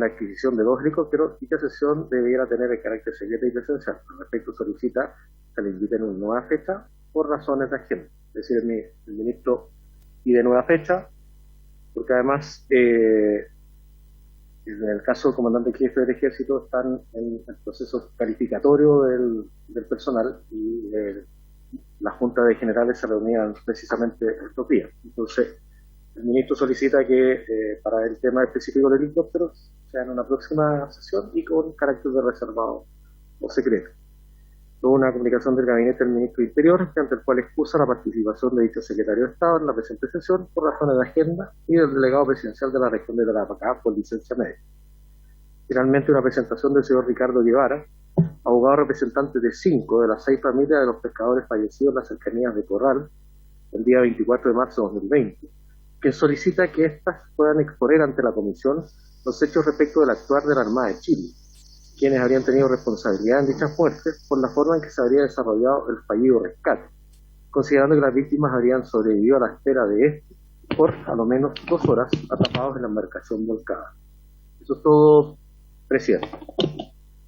la adquisición de 2 helicópteros. Dicha sesión debiera tener el carácter secreto y presencial. Al respecto solicita se le invite en una nueva fecha por razones de agenda. Es decir, el ministro pide nueva fecha, porque además, en el caso del comandante jefe del ejército, están en el proceso calificatorio del personal y la Junta de Generales se reunían precisamente estos días. Entonces, el ministro solicita que para el tema específico del helicóptero sea en una próxima sesión y con carácter de reservado o secreto. Luego una comunicación del gabinete del ministro de Interior, ante el cual excusa la participación de dicho secretario de Estado en la presente sesión por razones de agenda y del delegado presidencial de la región de Tarapacá por licencia médica. Finalmente, una presentación del señor Ricardo Guevara, abogado representante de 5 de las 6 familias de los pescadores fallecidos en las cercanías de Corral, el día 24 de marzo de 2020, que solicita que éstas puedan exponer ante la Comisión los hechos respecto del actuar de la Armada de Chile, quienes habrían tenido responsabilidad en dichas muertes por la forma en que se habría desarrollado el fallido rescate, considerando que las víctimas habrían sobrevivido a la espera de este por a lo menos 2 horas atrapados en la embarcación volcada. Eso es todo, presidente.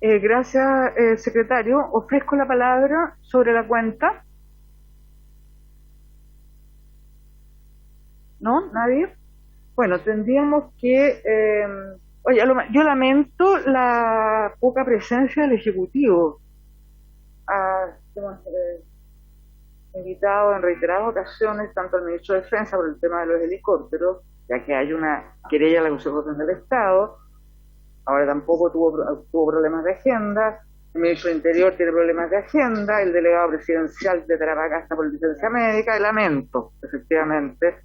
Gracias, secretario. Ofrezco la palabra sobre la cuenta. ¿No? ¿Nadie? Bueno, tendríamos que... oye, yo lamento la poca presencia del Ejecutivo. Hemos invitado en reiteradas ocasiones tanto al ministro de Defensa por el tema de los helicópteros, ya que hay una querella a la Consecución del Estado. Ahora tampoco tuvo problemas de agenda. El ministro de Interior tiene problemas de agenda. El delegado presidencial de Tarapacá está por licencia médica. Y lamento, efectivamente,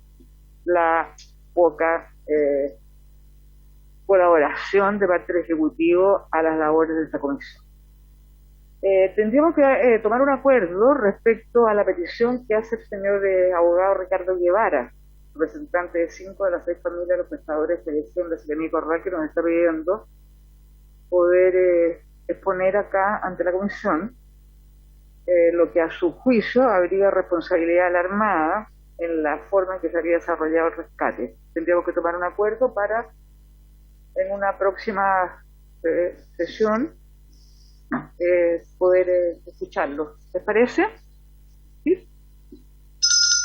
la poca colaboración de parte del Ejecutivo a las labores de esta comisión. Tendríamos que tomar un acuerdo respecto a la petición que hace el señor abogado Ricardo Guevara, representante de 5 de las 6 familias de los pescadores que decían de Ceremí Corral, que nos está pidiendo poder exponer acá ante la comisión lo que a su juicio habría responsabilidad de la Armada en la forma en que se habría desarrollado el rescate. Tendríamos que tomar un acuerdo para en una próxima sesión poder escucharlo. ¿Les parece? ¿Sí?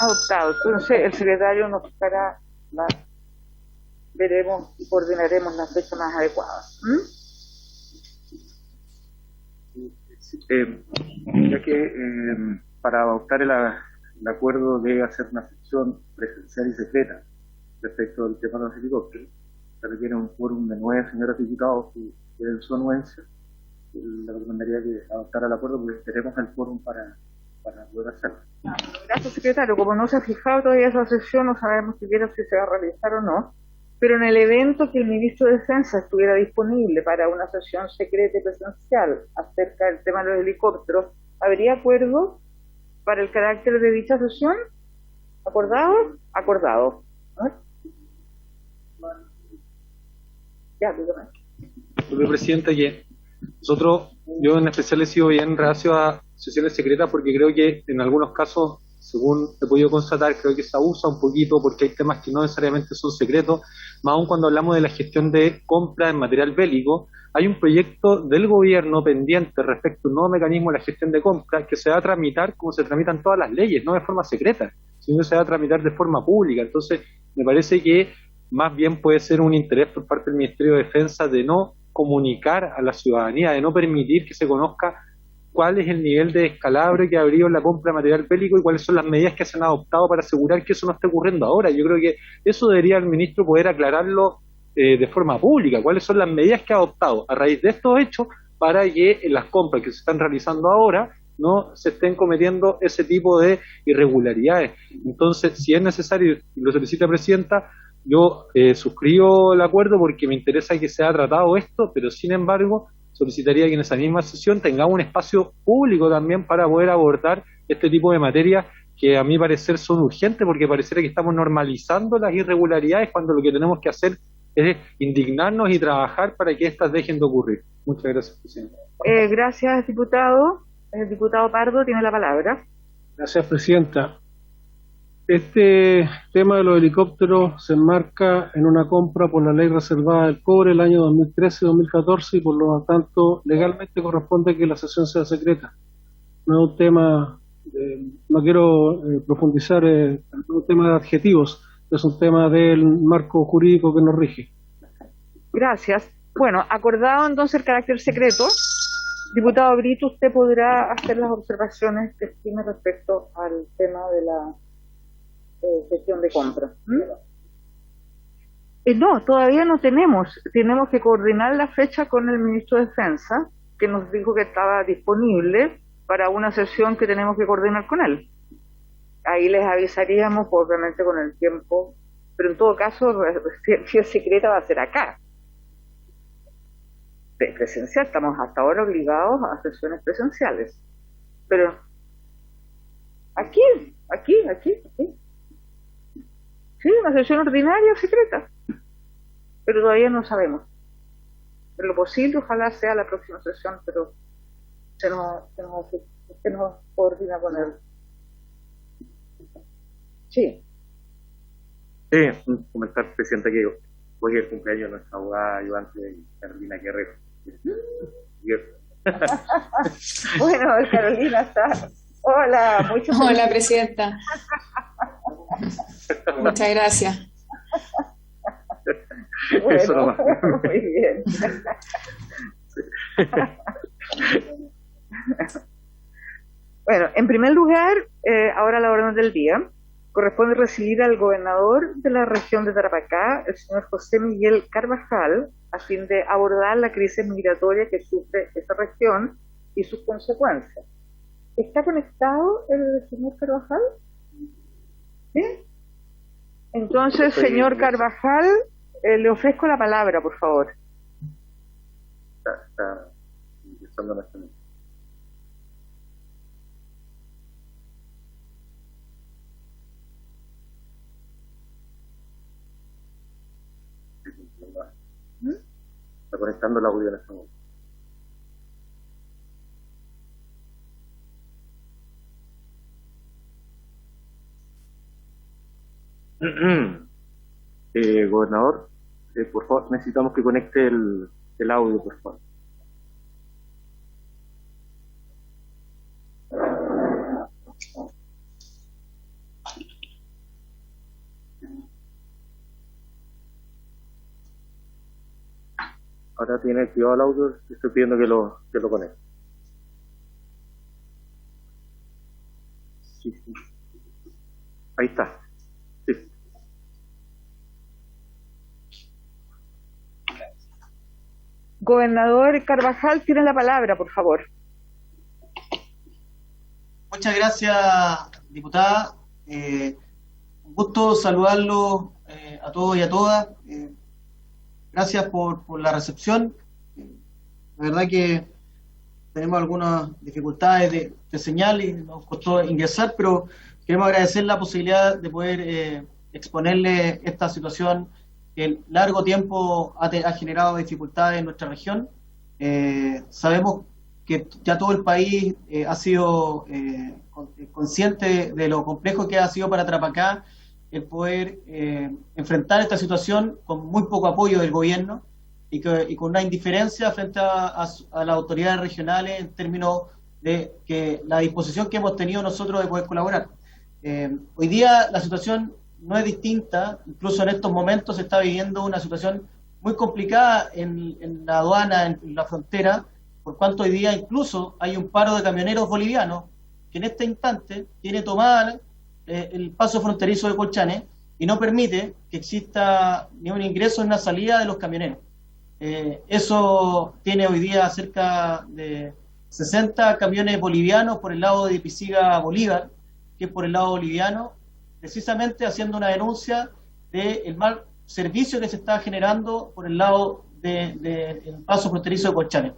Adoptado. Entonces el secretario nos dará veremos y coordinaremos la fecha más adecuada. Ya que para adoptar el acuerdo debe hacer una sesión presencial y secreta respecto al tema de los helicópteros, se requiere un quórum de 9 señores diputados que den su anuencia. Le recomendaría que adoptara el acuerdo porque tenemos el quórum para poder hacerlo. Gracias, secretario. Como no se ha fijado todavía esa sesión, no sabemos siquiera si se va a realizar o no, pero en el evento que el ministro de Defensa estuviera disponible para una sesión secreta y presencial acerca del tema de los helicópteros, ¿habría acuerdo para el carácter de dicha sesión? ¿Acordado? Acordado. Ya, dígame. Señor presidente, que yo en especial he sido bien reacio a sesiones secretas porque creo que en algunos casos, según he podido constatar, creo que se abusa un poquito porque hay temas que no necesariamente son secretos, más aún cuando hablamos de la gestión de compra en material bélico. Hay un proyecto del gobierno pendiente respecto a un nuevo mecanismo de la gestión de compra que se va a tramitar como se tramitan todas las leyes, no de forma secreta, sino que se va a tramitar de forma pública. Entonces, me parece que más bien puede ser un interés por parte del Ministerio de Defensa de no comunicar a la ciudadanía, de no permitir que se conozca cuál es el nivel de descalabro que ha habido en la compra de material bélico y cuáles son las medidas que se han adoptado para asegurar que eso no esté ocurriendo ahora. Yo creo que eso debería el ministro poder aclararlo de forma pública, cuáles son las medidas que ha adoptado a raíz de estos hechos para que en las compras que se están realizando ahora no se estén cometiendo ese tipo de irregularidades. Entonces, si es necesario, y lo solicita la presidenta, yo suscribo el acuerdo porque me interesa que sea tratado esto, pero sin embargo solicitaría que en esa misma sesión tengamos un espacio público también para poder abordar este tipo de materias que a mi parecer son urgentes porque pareciera que estamos normalizando las irregularidades cuando lo que tenemos que hacer es indignarnos y trabajar para que éstas dejen de ocurrir. Muchas gracias, presidente. Gracias, diputado. El diputado Pardo tiene la palabra. Gracias, presidenta. Este tema de los helicópteros se enmarca en una compra por la ley reservada del cobre el año 2013-2014 y por lo tanto legalmente corresponde que la sesión sea secreta. No es un tema, no quiero profundizar en un tema de adjetivos, es un tema del marco jurídico que nos rige. Gracias. Bueno, acordado entonces el carácter secreto, diputado Brito, usted podrá hacer las observaciones que estime respecto al tema de la gestión de compra. No, todavía no tenemos. Tenemos que coordinar la fecha con el ministro de Defensa, que nos dijo que estaba disponible para una sesión que tenemos que coordinar con él. Ahí les avisaríamos, obviamente, con el tiempo, pero en todo caso, si es secreta va a ser acá. Presencial, estamos hasta ahora obligados a sesiones presenciales. Pero aquí. Sí, una sesión ordinaria secreta, pero todavía no sabemos. En lo posible, ojalá sea la próxima sesión, pero se nos coordina con él. Sí. Un comentar, presidente, que hoy es el cumpleaños de nuestra abogada ayudante Carolina Guerrero. Bueno, Carolina está. Hola, Hola, presidenta. Muchas gracias. Bueno, eso nomás. muy bien. Bueno, en primer lugar, ahora la orden del día, corresponde recibir al gobernador de la región de Tarapacá, el señor José Miguel Carvajal, a fin de abordar la crisis migratoria que sufre esa región y sus consecuencias. ¿Está conectado el señor Carvajal? ¿Sí? Entonces, señor Carvajal, le ofrezco la palabra, por favor. Está ingresando la semana. Está conectando el audio en este momento. Gobernador, por favor, necesitamos que conecte el audio, por favor. Ahora tiene activado el audio, estoy pidiendo que lo conecte. Sí. Ahí está. Sí. Gobernador Carvajal, tiene la palabra, por favor. Muchas gracias, diputada. Un gusto saludarlo a todos y a todas. Gracias por la recepción. La verdad que tenemos algunas dificultades de señal y nos costó ingresar, pero queremos agradecer la posibilidad de poder exponerle esta situación que en largo tiempo ha generado dificultades en nuestra región. Sabemos que ya todo el país ha sido consciente de lo complejo que ha sido para Tarapacá el poder enfrentar esta situación con muy poco apoyo del gobierno y con una indiferencia frente a las autoridades regionales en términos de que la disposición que hemos tenido nosotros de poder colaborar. Hoy día la situación no es distinta, incluso en estos momentos se está viviendo una situación muy complicada en la aduana, en la frontera, por cuanto hoy día incluso hay un paro de camioneros bolivianos que en este instante tiene tomada el paso fronterizo de Colchane y no permite que exista ni un ingreso ni una salida de los camioneros. Eso tiene hoy día cerca de 60 camiones bolivianos por el lado de Pisiga Bolívar, que es por el lado boliviano, precisamente haciendo una denuncia del mal servicio que se está generando por el lado del paso fronterizo de Colchane.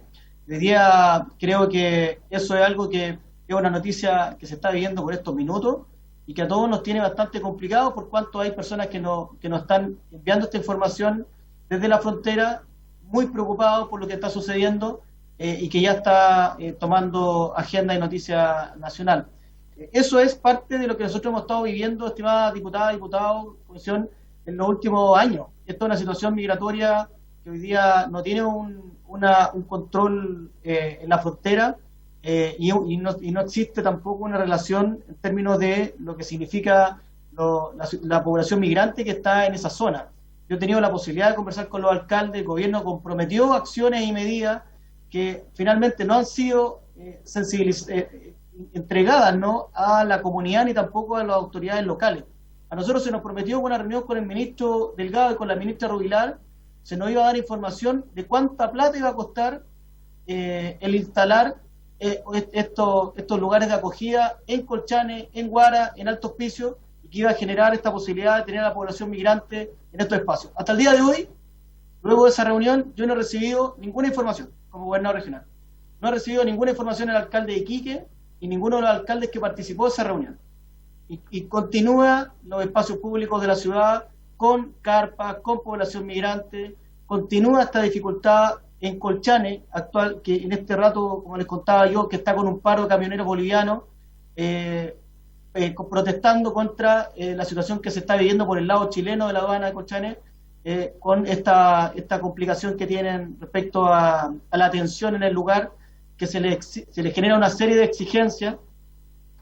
Hoy día creo que eso es algo que es una noticia que se está viviendo por estos minutos y que a todos nos tiene bastante complicado por cuanto hay personas que nos están enviando esta información desde la frontera, muy preocupados por lo que está sucediendo y que ya está tomando agenda y noticia nacional. Eso es parte de lo que nosotros hemos estado viviendo, estimada diputada, diputado, comisión, en los últimos años. Esto es una situación migratoria que hoy día no tiene un control en la frontera y no existe tampoco una relación en términos de lo que significa la población migrante que está en esa zona. Yo he tenido la posibilidad de conversar con los alcaldes, el gobierno comprometió acciones y medidas que finalmente no han sido entregadas, ¿no?, a la comunidad ni tampoco a las autoridades locales. A nosotros se nos prometió una reunión con el ministro Delgado y con la ministra Rubilar, se nos iba a dar información de cuánta plata iba a costar el instalar estos lugares de acogida en Colchane, en Guara, en Alto Hospicio, y que iba a generar esta posibilidad de tener a la población migrante en estos espacios. Hasta el día de hoy, luego de esa reunión, yo no he recibido ninguna información como gobernador regional. No he recibido ninguna información del alcalde de Iquique y ninguno de los alcaldes que participó de esa reunión. Y continúa los espacios públicos de la ciudad con carpas, con población migrante, continúa esta dificultad en Colchane, actual, que en este rato, como les contaba yo, que está con un paro de camioneros bolivianos, protestando contra la situación que se está viviendo por el lado chileno de la aduana de Colchane, con esta complicación que tienen respecto a la atención en el lugar, que se le genera una serie de exigencias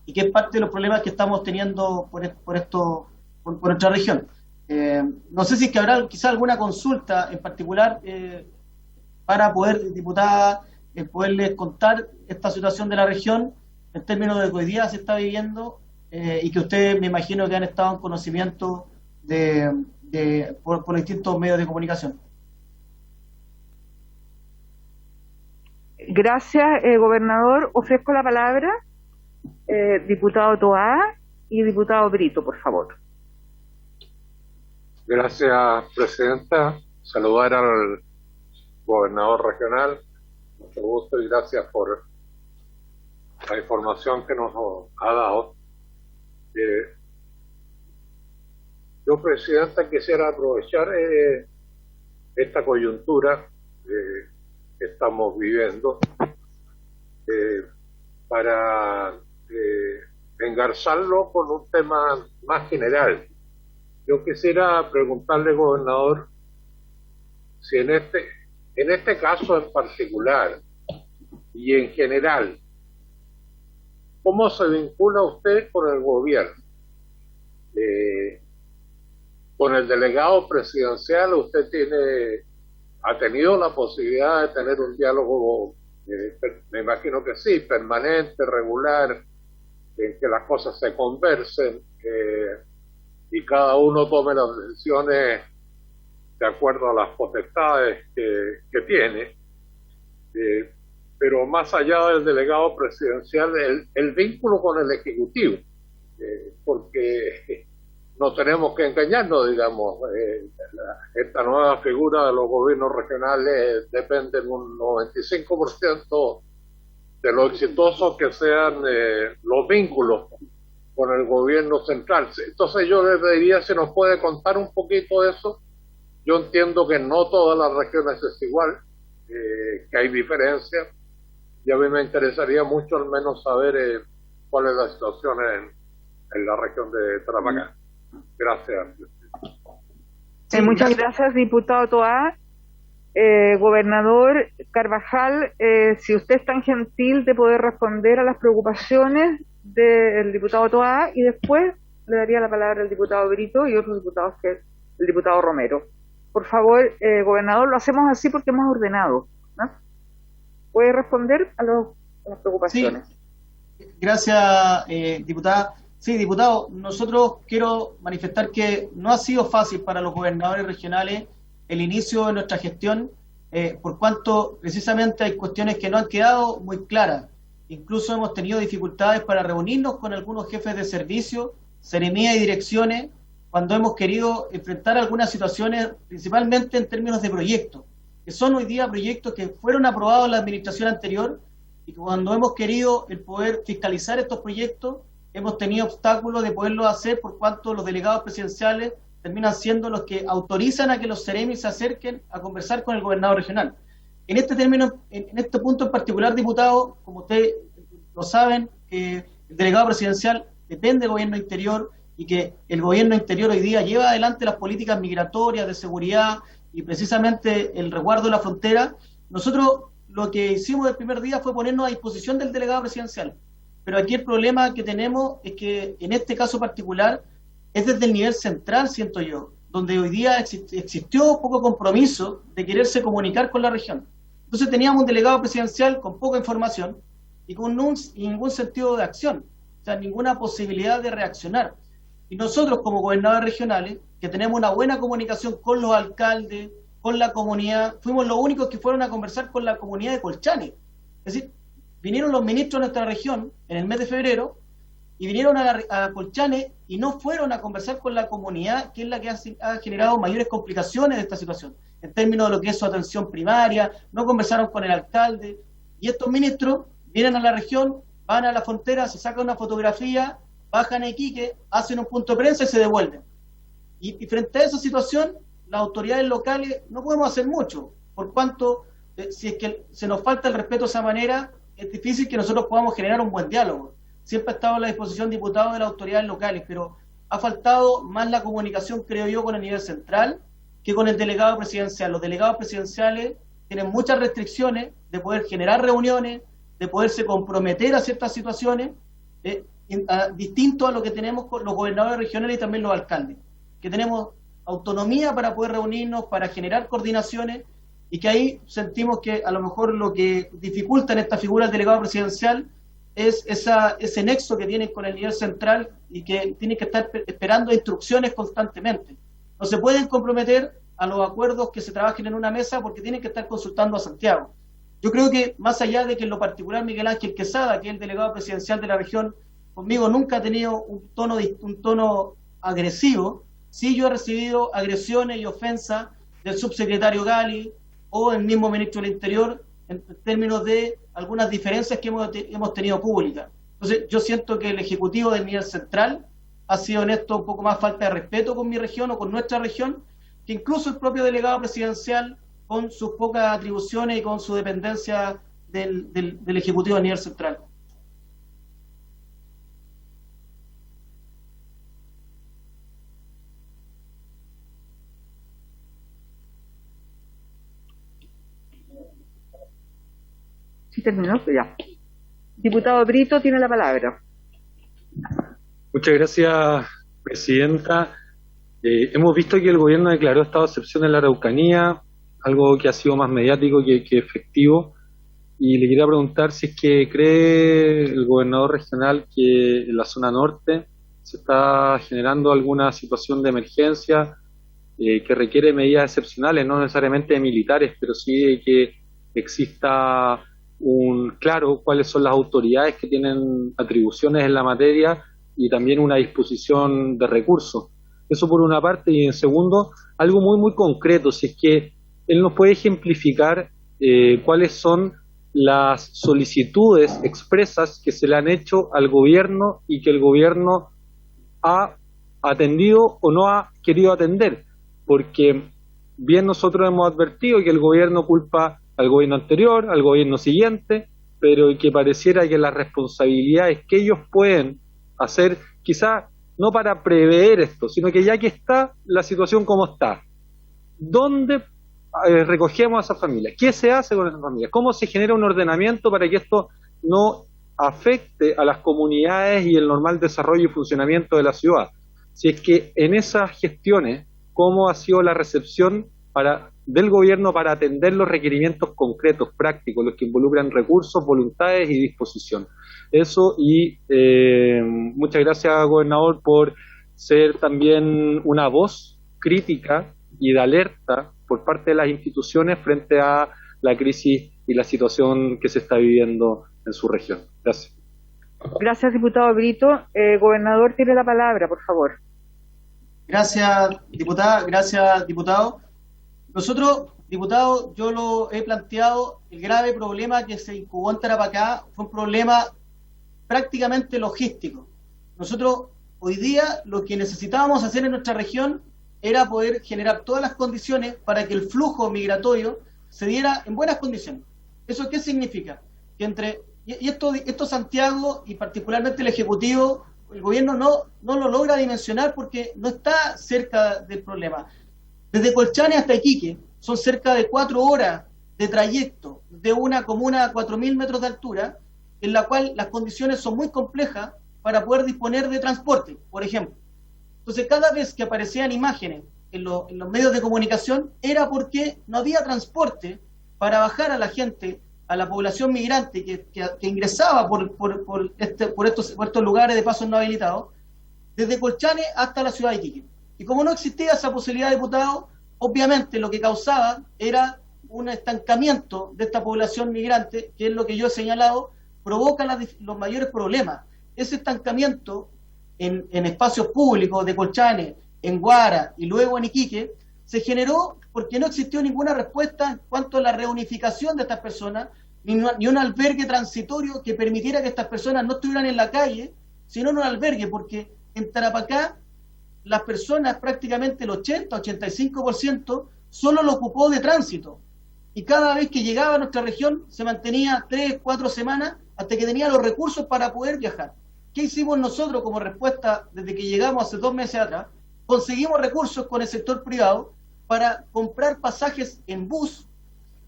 y que es parte de los problemas que estamos teniendo por nuestra región. No sé si es que habrá quizá alguna consulta en particular para poder, diputada, poderles contar esta situación de la región en términos de que hoy día se está viviendo y que ustedes me imagino que han estado en conocimiento por distintos medios de comunicación. Gracias, gobernador. Ofrezco la palabra, diputado Toá y diputado Brito, por favor. Gracias, presidenta. Saludar al gobernador regional. Mucho gusto y gracias por la información que nos ha dado. Yo, presidenta, quisiera aprovechar esta coyuntura que estamos viviendo para engarzarlo con un tema más general. Yo quisiera preguntarle, gobernador, si en este caso en particular y en general, ¿cómo se vincula usted con el gobierno? Con el delegado presidencial, usted ha tenido la posibilidad de tener un diálogo, me imagino que sí, permanente, regular, en que las cosas se conversen y cada uno tome las decisiones de acuerdo a las potestades que tiene. Pero más allá del delegado presidencial, el vínculo con el Ejecutivo, porque no tenemos que engañarnos, digamos, esta nueva figura de los gobiernos regionales depende en un 95% de lo exitosos que sean los vínculos con el gobierno central. Entonces yo le pediría si nos puede contar un poquito de eso. Yo entiendo que no todas las regiones es igual, que hay diferencias, y a mí me interesaría mucho al menos saber cuál es la situación en la región de Tarapacá. Gracias. Muchas gracias, diputado Toá. Gobernador Carvajal, si usted es tan gentil de poder responder a las preocupaciones del diputado Toá, y después le daría la palabra al diputado Brito y otros diputados, que es el diputado Romero. Por favor, gobernador, lo hacemos así porque hemos ordenado, ¿no? ¿Puede responder a las preocupaciones? Sí. Gracias, diputada. Sí, diputado, nosotros quiero manifestar que no ha sido fácil para los gobernadores regionales el inicio de nuestra gestión, por cuanto precisamente hay cuestiones que no han quedado muy claras. Incluso hemos tenido dificultades para reunirnos con algunos jefes de servicio, seremías y direcciones, cuando hemos querido enfrentar algunas situaciones, principalmente en términos de proyectos, que son hoy día proyectos que fueron aprobados en la administración anterior, y cuando hemos querido el poder fiscalizar estos proyectos, hemos tenido obstáculos de poderlo hacer por cuanto los delegados presidenciales terminan siendo los que autorizan a que los seremis se acerquen a conversar con el gobernador regional. En este punto en particular, diputado, como ustedes lo saben, el el delegado presidencial depende del gobierno interior y que el gobierno interior hoy día lleva adelante las políticas migratorias, de seguridad y precisamente el resguardo de la frontera, nosotros lo que hicimos el primer día fue ponernos a disposición del delegado presidencial. Pero aquí el problema que tenemos es que en este caso particular es desde el nivel central, siento yo, donde hoy día existió poco compromiso de quererse comunicar con la región. Entonces teníamos un delegado presidencial con poca información y con ningún sentido de acción, o sea, ninguna posibilidad de reaccionar. Y nosotros como gobernadores regionales, que tenemos una buena comunicación con los alcaldes, con la comunidad, fuimos los únicos que fueron a conversar con la comunidad de Colchane. Es decir, vinieron los ministros de nuestra región en el mes de febrero y vinieron a Colchane y no fueron a conversar con la comunidad, que es la que ha generado mayores complicaciones de esta situación, en términos de lo que es su atención primaria, no conversaron con el alcalde, y estos ministros vienen a la región, van a la frontera, se sacan una fotografía, bajan a Iquique, hacen un punto de prensa y se devuelven. Y frente a esa situación, las autoridades locales no podemos hacer mucho, por cuanto, si es que se nos falta el respeto de esa manera, es difícil que nosotros podamos generar un buen diálogo. Siempre ha estado a la disposición diputados de las autoridades locales, pero ha faltado más la comunicación, creo yo, con el nivel central que con el delegado presidencial. Los delegados presidenciales tienen muchas restricciones de poder generar reuniones, de poderse comprometer a ciertas situaciones, distinto a lo que tenemos con los gobernadores regionales y también los alcaldes, que tenemos autonomía para poder reunirnos, para generar coordinaciones, y que ahí sentimos que a lo mejor lo que dificulta en esta figura del delegado presidencial es ese nexo que tienen con el nivel central y que tienen que estar esperando instrucciones constantemente. No se pueden comprometer a los acuerdos que se trabajen en una mesa porque tienen que estar consultando a Santiago. Yo creo que más allá de que en lo particular Miguel Ángel Quesada, que es el delegado presidencial de la región, conmigo nunca ha tenido un tono agresivo, sí yo he recibido agresiones y ofensas del subsecretario Gali o el mismo ministro del Interior en términos de algunas diferencias que hemos tenido públicas. Entonces yo siento que el Ejecutivo del nivel central ha sido en esto un poco más falta de respeto con mi región o con nuestra región, que incluso el propio delegado presidencial con sus pocas atribuciones y con su dependencia del Ejecutivo del nivel central. Sí, terminó, ya. Diputado Brito tiene la palabra. Muchas gracias, presidenta. Hemos visto que el gobierno declaró estado de excepción en la Araucanía, algo que ha sido más mediático que efectivo, y le quería preguntar si es que cree el gobernador regional que en la zona norte se está generando alguna situación de emergencia que requiere medidas excepcionales, no necesariamente de militares, pero sí de que exista claro cuáles son las autoridades que tienen atribuciones en la materia y también una disposición de recursos. Eso por una parte, y en segundo, algo muy concreto, si es que él nos puede ejemplificar cuáles son las solicitudes expresas que se le han hecho al gobierno y que el gobierno ha atendido o no ha querido atender, porque bien nosotros hemos advertido que el gobierno culpa al gobierno anterior, al gobierno siguiente, pero que pareciera que las responsabilidades que ellos pueden hacer, quizá no para prever esto, sino que ya que está la situación como está, ¿dónde recogemos a esa familia? ¿Qué se hace con esa familia? ¿Cómo se genera un ordenamiento para que esto no afecte a las comunidades y el normal desarrollo y funcionamiento de la ciudad? Si es que en esas gestiones, ¿cómo ha sido la recepción del gobierno para atender los requerimientos concretos, prácticos, los que involucran recursos, voluntades y disposición? Eso, y muchas gracias, gobernador, por ser también una voz crítica y de alerta por parte de las instituciones frente a la crisis y la situación que se está viviendo en su región. Gracias. Gracias, diputado Brito. Gobernador, tiene la palabra, por favor. Gracias, diputada. Gracias, diputado. Nosotros, diputado, yo lo he planteado, el grave problema que se incubó en Tarapacá fue un problema prácticamente logístico. Nosotros, hoy día, lo que necesitábamos hacer en nuestra región era poder generar todas las condiciones para que el flujo migratorio se diera en buenas condiciones. ¿Eso qué significa? Que entre y esto Santiago, y particularmente el Ejecutivo, el gobierno no lo logra dimensionar porque no está cerca del problema. Desde Colchane hasta Iquique son cerca de 4 horas de trayecto de una comuna a 4.000 metros de altura, en la cual las condiciones son muy complejas para poder disponer de transporte, por ejemplo. Entonces, cada vez que aparecían imágenes en los medios de comunicación, era porque no había transporte para bajar a la gente, a la población migrante que ingresaba por estos lugares de paso no habilitados, desde Colchane hasta la ciudad de Iquique. Y como no existía esa posibilidad, diputado, obviamente lo que causaba era un estancamiento de esta población migrante, que es lo que yo he señalado, provoca los mayores problemas. Ese estancamiento en espacios públicos de Colchane, en Guara y luego en Iquique, se generó porque no existió ninguna respuesta en cuanto a la reunificación de estas personas, ni un albergue transitorio que permitiera que estas personas no estuvieran en la calle, sino en un albergue, porque en Tarapacá las personas, prácticamente el 80-85%, solo lo ocupó de tránsito. Y cada vez que llegaba a nuestra región se mantenía 3-4 semanas hasta que tenía los recursos para poder viajar. ¿Qué hicimos nosotros como respuesta desde que llegamos hace 2 meses atrás? Conseguimos recursos con el sector privado para comprar pasajes en bus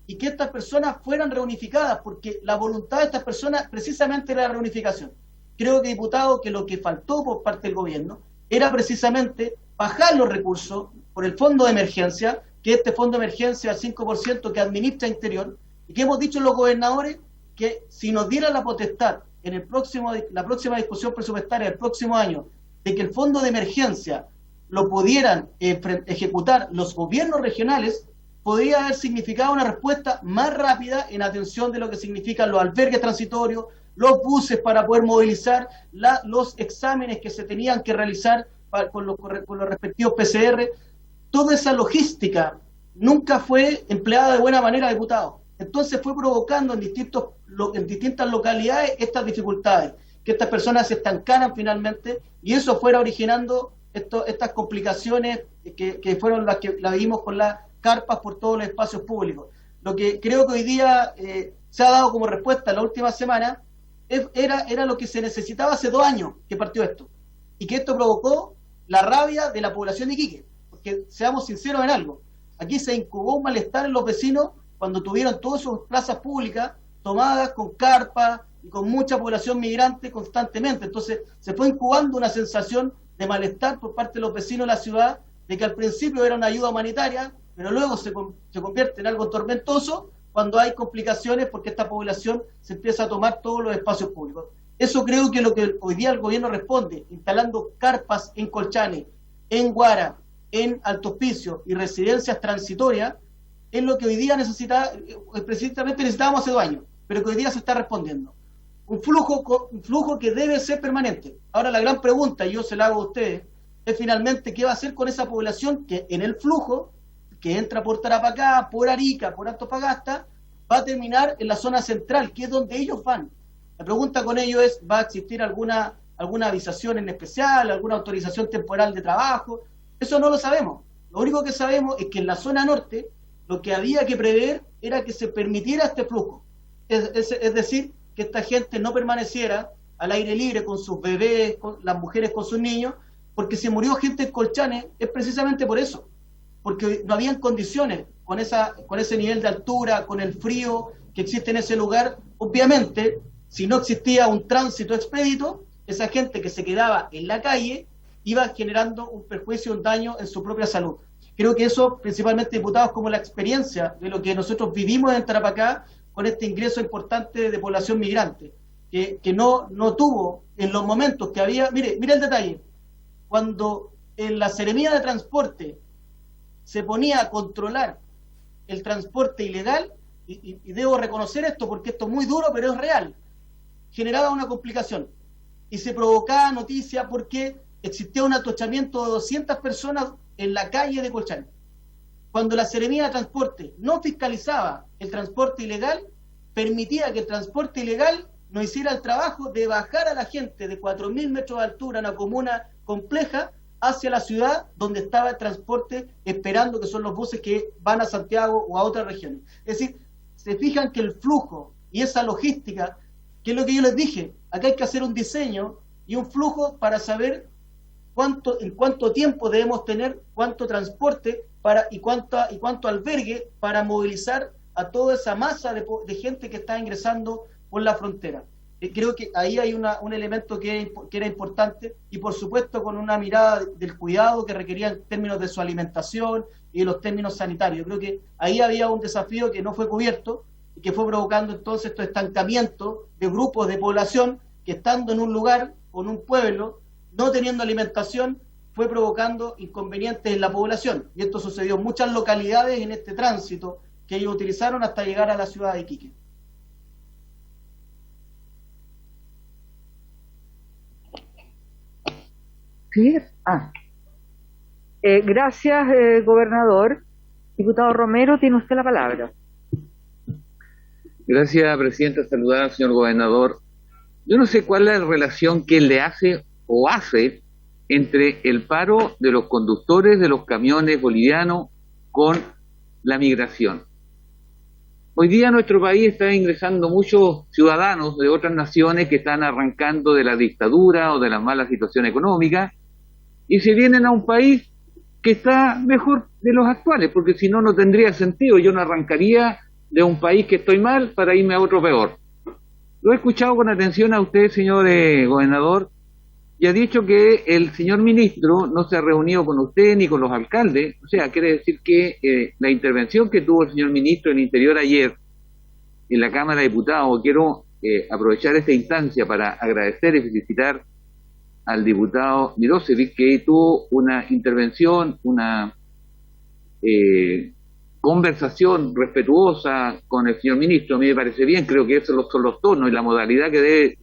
y que estas personas fueran reunificadas, porque la voluntad de estas personas precisamente era la reunificación. Creo que, diputado, que lo que faltó por parte del gobierno era precisamente bajar los recursos por el fondo de emergencia, que este fondo de emergencia al 5% que administra Interior, y que hemos dicho los gobernadores que si nos diera la potestad en la próxima discusión presupuestaria del próximo año, de que el fondo de emergencia lo pudieran ejecutar los gobiernos regionales, podría haber significado una respuesta más rápida en atención de lo que significan los albergues transitorios, los buses para poder movilizar, los exámenes que se tenían que realizar con los respectivos PCR. Toda esa logística nunca fue empleada de buena manera, diputado. Entonces fue provocando en distintas localidades estas dificultades, que estas personas se estancaran finalmente, y eso fuera originando estas complicaciones que fueron las que vimos con las carpas por todos los espacios públicos. Lo que creo que hoy día se ha dado como respuesta en la última semana era lo que se necesitaba hace 2 años que partió esto, y que esto provocó la rabia de la población de Iquique, porque seamos sinceros en algo, aquí se incubó un malestar en los vecinos cuando tuvieron todas sus plazas públicas tomadas con carpas y con mucha población migrante constantemente. Entonces se fue incubando una sensación de malestar por parte de los vecinos de la ciudad, de que al principio era una ayuda humanitaria, pero luego se convierte en algo tormentoso cuando hay complicaciones porque esta población se empieza a tomar todos los espacios públicos. Eso creo que es lo que hoy día el gobierno responde, instalando carpas en Colchane, en Guara, en Alto Hospicio y residencias transitorias, es lo que hoy día precisamente necesitábamos hace 2 años, pero que hoy día se está respondiendo. Un flujo que debe ser permanente. Ahora la gran pregunta, y yo se la hago a ustedes, es finalmente qué va a hacer con esa población que en el flujo, que entra por Tarapacá, por Arica, por Antofagasta, va a terminar en la zona central, que es donde ellos van. La pregunta con ellos es, ¿va a existir alguna avisación en especial, alguna autorización temporal de trabajo? Eso no lo sabemos. Lo único que sabemos es que en la zona norte lo que había que prever era que se permitiera este flujo. Es decir, que esta gente no permaneciera al aire libre con sus bebés, con las mujeres con sus niños, porque si murió gente en Colchane es precisamente por eso, porque no habían condiciones con ese nivel de altura, con el frío que existe en ese lugar. Obviamente, si no existía un tránsito expedito, esa gente que se quedaba en la calle iba generando un perjuicio, un daño en su propia salud. Creo que eso, principalmente, diputados, como la experiencia de lo que nosotros vivimos en Tarapacá con este ingreso importante de población migrante, que no tuvo en los momentos que había. Mire el detalle, cuando en la Seremía de Transporte se ponía a controlar el transporte ilegal, y debo reconocer esto porque esto es muy duro, pero es real, generaba una complicación y se provocaba noticia porque existía un atochamiento de 200 personas en la calle de Colchane. Cuando la Seremía de Transporte no fiscalizaba el transporte ilegal, permitía que el transporte ilegal no hiciera el trabajo de bajar a la gente de 4.000 metros de altura, una comuna compleja, hacia la ciudad donde estaba el transporte esperando, que son los buses que van a Santiago o a otras regiones. Es decir, se fijan que el flujo y esa logística que es lo que yo les dije. Acá hay que hacer un diseño y un flujo para saber en cuánto tiempo debemos tener, cuánto transporte y cuánto albergue para movilizar a toda esa masa de gente que está ingresando por la frontera. Creo que ahí hay un elemento que era importante, y por supuesto con una mirada del cuidado que requería en términos de su alimentación y de los términos sanitarios. Creo que ahí había un desafío que no fue cubierto y que fue provocando entonces estos estancamientos de grupos de población que, estando en un lugar o en un pueblo, no teniendo alimentación, fue provocando inconvenientes en la población. Y esto sucedió en muchas localidades en este tránsito que ellos utilizaron hasta llegar a la ciudad de Iquique. ¿Sí? Gracias, gobernador. Diputado Romero, tiene usted la palabra. Gracias, presidenta. Saludar al señor gobernador. Yo no sé cuál es la relación que él le hace o hace entre el paro de los conductores de los camiones bolivianos con la migración. Hoy día nuestro país está ingresando muchos ciudadanos de otras naciones que están arrancando de la dictadura o de la mala situación económica y se vienen a un país que está mejor de los actuales, porque si no, no tendría sentido. Yo no arrancaría de un país que estoy mal para irme a otro peor. Lo he escuchado con atención a usted, señor gobernador, y ha dicho que el señor ministro no se ha reunido con usted ni con los alcaldes. O sea, quiere decir que la intervención que tuvo el señor ministro del Interior ayer en la Cámara de Diputados, quiero aprovechar esta instancia para agradecer y felicitar al diputado Mirosevic, que tuvo una intervención, una conversación respetuosa con el señor ministro. A mí me parece bien, creo que esos son los tonos y la modalidad que debe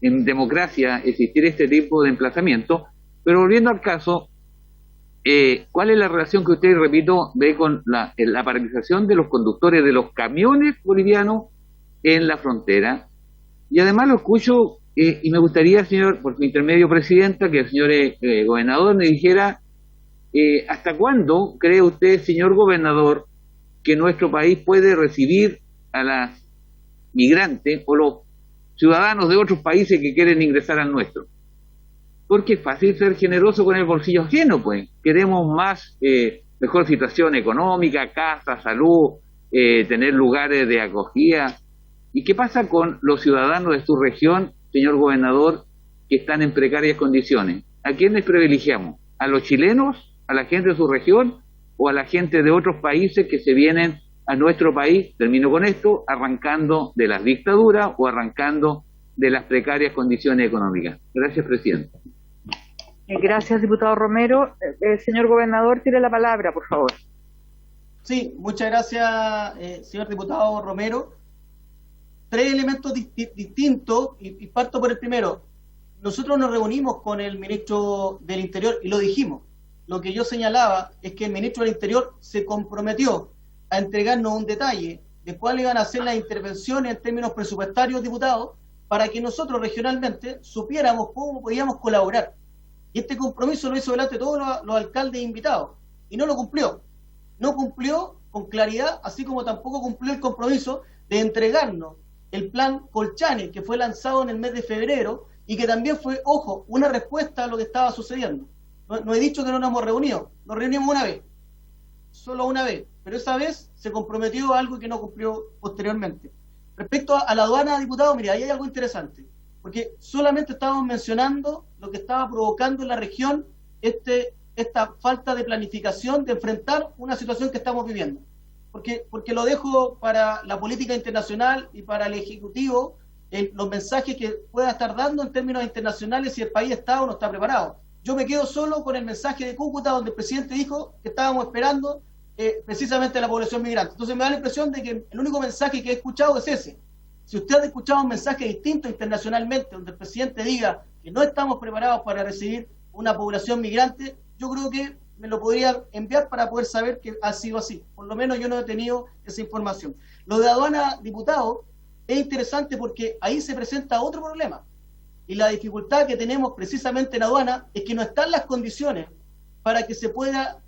en democracia existir este tipo de emplazamiento. Pero volviendo al caso, ¿cuál es la relación que usted, repito, ve con la paralización de los conductores de los camiones bolivianos en la frontera? Y además lo escucho, y me gustaría, señor, por su intermedio, presidenta, que el señor gobernador me dijera ¿hasta cuándo cree usted, señor gobernador, que nuestro país puede recibir a las migrantes o los ciudadanos de otros países que quieren ingresar al nuestro? Porque es fácil ser generoso con el bolsillo ajeno, pues. Queremos más, mejor situación económica, casa, salud, tener lugares de acogida. ¿Y qué pasa con los ciudadanos de su región, señor gobernador, que están en precarias condiciones? ¿A quiénes privilegiamos? ¿A los chilenos, a la gente de su región, o a la gente de otros países que se vienen a nuestro país, termino con esto, arrancando de las dictaduras o arrancando de las precarias condiciones económicas? Gracias, presidente. Gracias, diputado Romero. Señor gobernador, tiene la palabra, por favor. Sí, muchas gracias, señor diputado Romero. Tres elementos distintos, y parto por el primero. Nosotros nos reunimos con el ministro del Interior y lo dijimos. Lo que yo señalaba es que el ministro del Interior se comprometió a entregarnos un detalle de cuáles iban a ser las intervenciones en términos presupuestarios, diputados, para que nosotros regionalmente supiéramos cómo podíamos colaborar. Y este compromiso lo hizo delante de todos los alcaldes invitados, y no lo cumplió. No cumplió con claridad, así como tampoco cumplió el compromiso de entregarnos el plan Colchane, que fue lanzado en el mes de febrero, y que también fue, ojo, una respuesta a lo que estaba sucediendo. No he dicho que no nos hemos reunido, nos reunimos una vez, solo una vez, pero esa vez se comprometió a algo que no cumplió posteriormente. Respecto a la aduana, diputado, mira, ahí hay algo interesante, porque solamente estábamos mencionando lo que estaba provocando en la región esta falta de planificación de enfrentar una situación que estamos viviendo. Porque lo dejo para la política internacional y para el Ejecutivo, los mensajes que pueda estar dando en términos internacionales si el país está o no está preparado. Yo me quedo solo con el mensaje de Cúcuta, donde el presidente dijo que estábamos esperando precisamente a la población migrante. Entonces me da la impresión de que el único mensaje que he escuchado es ese. Si usted ha escuchado un mensaje distinto internacionalmente, donde el presidente diga que no estamos preparados para recibir una población migrante, yo creo que me lo podría enviar para poder saber que ha sido así. Por lo menos yo no he tenido esa información. Lo de aduana, diputado, es interesante porque ahí se presenta otro problema. Y la dificultad que tenemos precisamente en aduana es que no están las condiciones para que se pueda